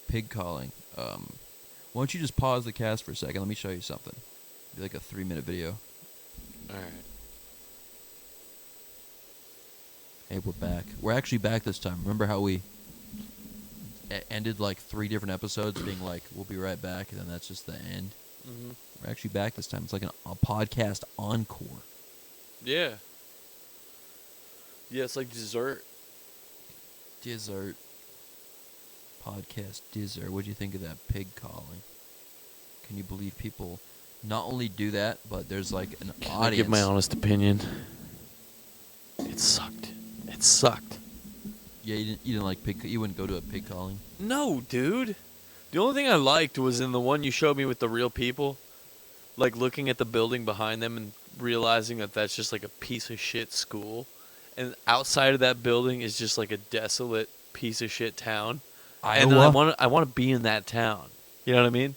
Pig calling. Why don't you just pause the cast for a second? Let me show you something. Be like a 3-minute video. All right. Hey, we're back. We're actually back this time. Remember how we ended like 3 different episodes being like, we'll be right back, and then that's just the end? Mm-hmm. We're actually back this time. It's like a podcast encore. Yeah. Yeah, it's like dessert. Dessert. Podcast dessert. What do you think of that pig calling? Can you believe people not only do that, but there's like an Can audience. I give my honest opinion? It sucked. It sucked. Yeah, you didn't like pig. You wouldn't go to a pig calling. No, dude. The only thing I liked was in the one you showed me with the real people. Like looking at the building behind them and realizing that that's just like a piece of shit school. And outside of that building is just like a desolate piece of shit town. And then I want to be in that town. You know what I mean?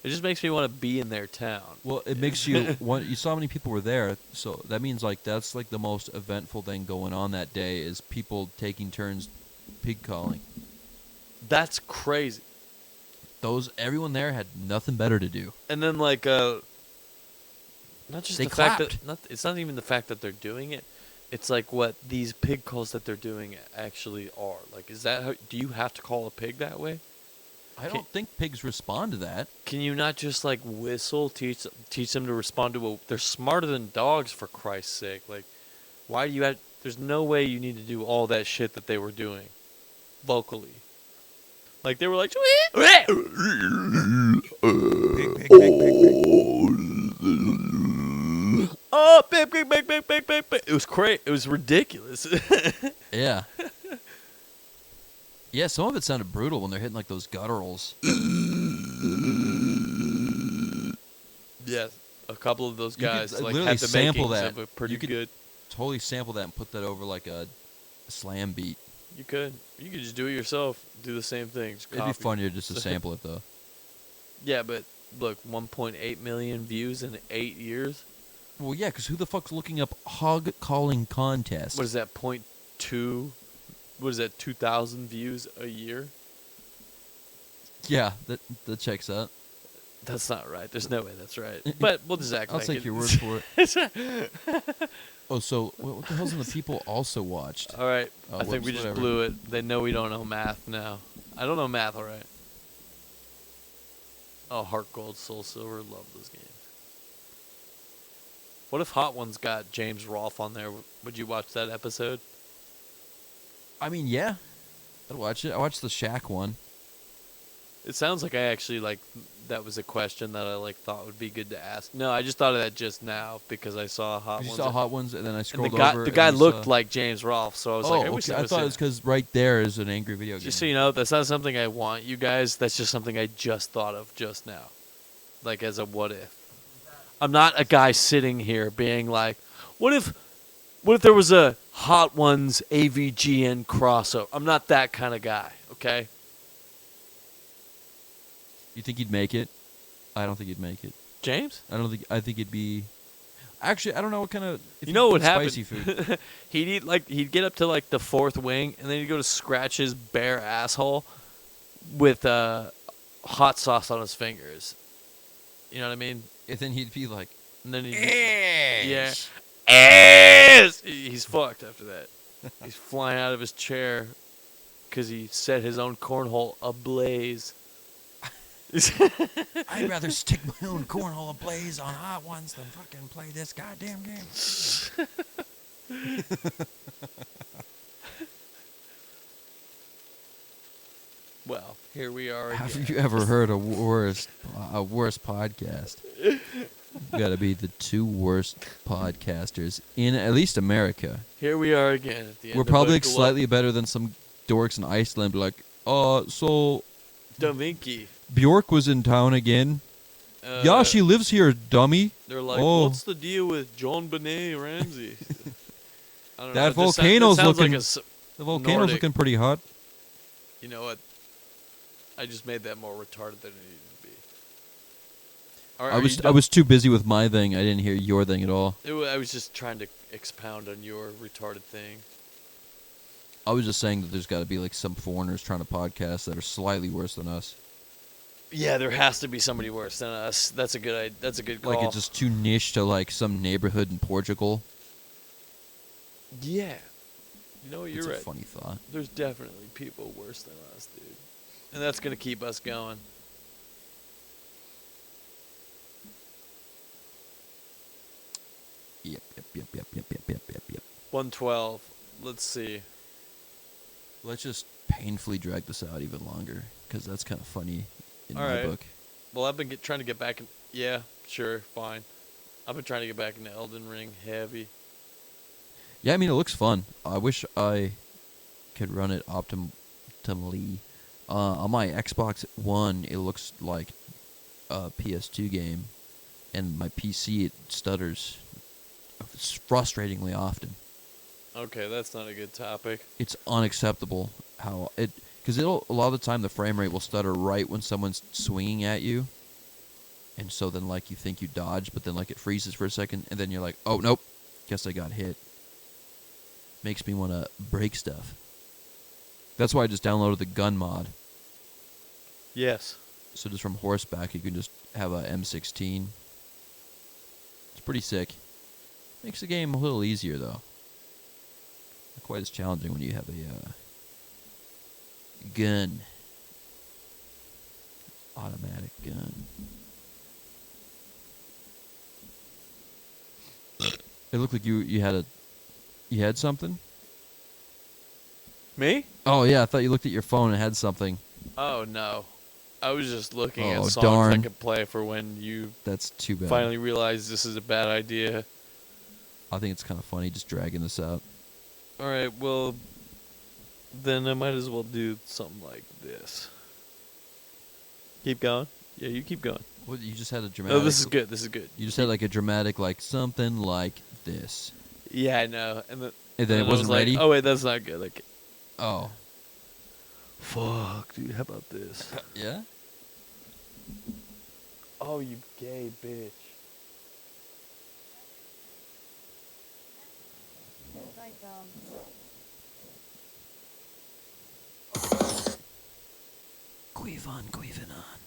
It just makes me want to be in their town. Well, it makes you want. You saw how many people were there, so that means like that's like the most eventful thing going on that day is people taking turns pig calling. That's crazy. Everyone there had nothing better to do. And then like not just They the fact clapped. that it's not even the fact that they're doing it. It's like what these pig calls that they're doing actually are. Like, is that how? Do you have to call a pig that way? I don't think pigs respond to that. Can you not just like whistle, teach them to respond to they're smarter than dogs, for Christ's sake. Like, why do you have, there's no way you need to do all that shit that they were doing vocally. Like they were like oh, big. It was crazy. It was ridiculous. Yeah. Yeah, some of it sounded brutal when they're hitting like those gutturals. Yes, a couple of those You could, guys like literally had the sample makings that. of a pretty You could good. Totally sample that and put that over like a slam beat. You could just do it yourself. Do the same thing. Just It'd copy. be funnier just to sample it though. Yeah, but look, 1.8 million views in 8 years. Well, yeah, because who the fuck's looking up hog calling contest? What is that? 0.2? What is that? 2,000 views a year? Yeah, that checks out. That's not right. There's no way that's right. But we'll just act I'll like take it. your word for it. Oh, so what the hell's in the people also watched? All right. Oh, I think we whoops, just whatever. blew it. They know we don't know math now. I don't know math, all right. Oh, Heart Gold, Soul Silver. Love those games. What if Hot Ones got James Rolfe on there? Would you watch that episode? I mean, yeah, I'd watch it. I watched the Shaq one. It sounds like I actually like that was a question that I like thought would be good to ask. No, I just thought of that just now because I saw Hot You Ones. saw Hot Ones, and then I and scrolled the guy, over. the guy and you looked saw... like James Rolfe, so I was Oh, like, I wish okay. I I thought it was because right there is an angry video game. Just so you know, that's not something I want, you guys. That's just something I just thought of just now, like as a what if. I'm not a guy sitting here being like, what if there was a Hot Ones AVGN crossover? I'm not that kind of guy, okay? You think he'd make it? I don't think he'd make it. James? I think it'd be. Actually, I don't know what kind of. You know what would happen? Spicy food. he'd get up to like the fourth wing, and then he'd go to scratch his bare asshole with hot sauce on his fingers. You know what I mean? And then he'd be like, And then he'd yeah. He's fucked after that. He's flying out of his chair because he set his own cornhole ablaze. I'd rather stick my own cornhole ablaze on Hot Ones than fucking play this goddamn game. Well, here we are again. Have you ever heard a worse podcast? Got to be the two worst podcasters in at least America. Here we are again at the end We're of probably a slightly better than some dorks in Iceland. Be like, so Da Vinci. Bjork was in town again. Yeah, she lives here, dummy. They're like, Oh. what's the deal with John Benet Ramsey? I don't That know. It volcano's sounds looking- like a s- The volcano's Nordic. looking pretty hot. You know what? I just made that more retarded than it needed to be. I was too busy with my thing. I didn't hear your thing at all. I was just trying to expound on your retarded thing. I was just saying that there's got to be like some foreigners trying to podcast that are slightly worse than us. Yeah, there has to be somebody worse than us. That's a good call. Like it's just too niche to like some neighborhood in Portugal. Yeah. You know what? You're It's right. a funny thought. There's definitely people worse than us, dude. And that's going to keep us going. Yep. 112. Let's see. Let's just painfully drag this out even longer because that's kind of funny in All my right. book. Well, I've been trying to get back in. Yeah, sure, fine. I've been trying to get back into Elden Ring heavy. Yeah, I mean it looks fun. I wish I could run it optimally. On my Xbox One, it looks like a PS2 game, and my PC it stutters frustratingly often. Okay, that's not a good topic. It's unacceptable how it because a lot of the time the frame rate will stutter right when someone's swinging at you, and so then like you think you dodge, but then like it freezes for a second, and then you're like, oh nope, guess I got hit. Makes me want to break stuff. That's why I just downloaded the gun mod. Yes. So just from horseback, you can just have a M16. It's pretty sick. Makes the game a little easier though. Not quite as challenging when you have a gun. Automatic gun. It looked like you had something. Me? Oh yeah, I thought you looked at your phone and had something. Oh no, I was just looking at Oh, songs I darn. could play for when you That's too bad. finally realize this is a bad idea. I think it's kind of funny just dragging this out. All right, well, then I might as well do something like this. Keep going. Yeah, you keep going. What, you just had a dramatic. Oh, this is good. This is good. You just had like a dramatic, like something like this, Yeah, I know. And then it I wasn't was like, ready. oh wait, that's not good. Like, Oh, fuck, dude. How about this? yeah. Oh, you gay bitch. It's like Queef on, queefing on.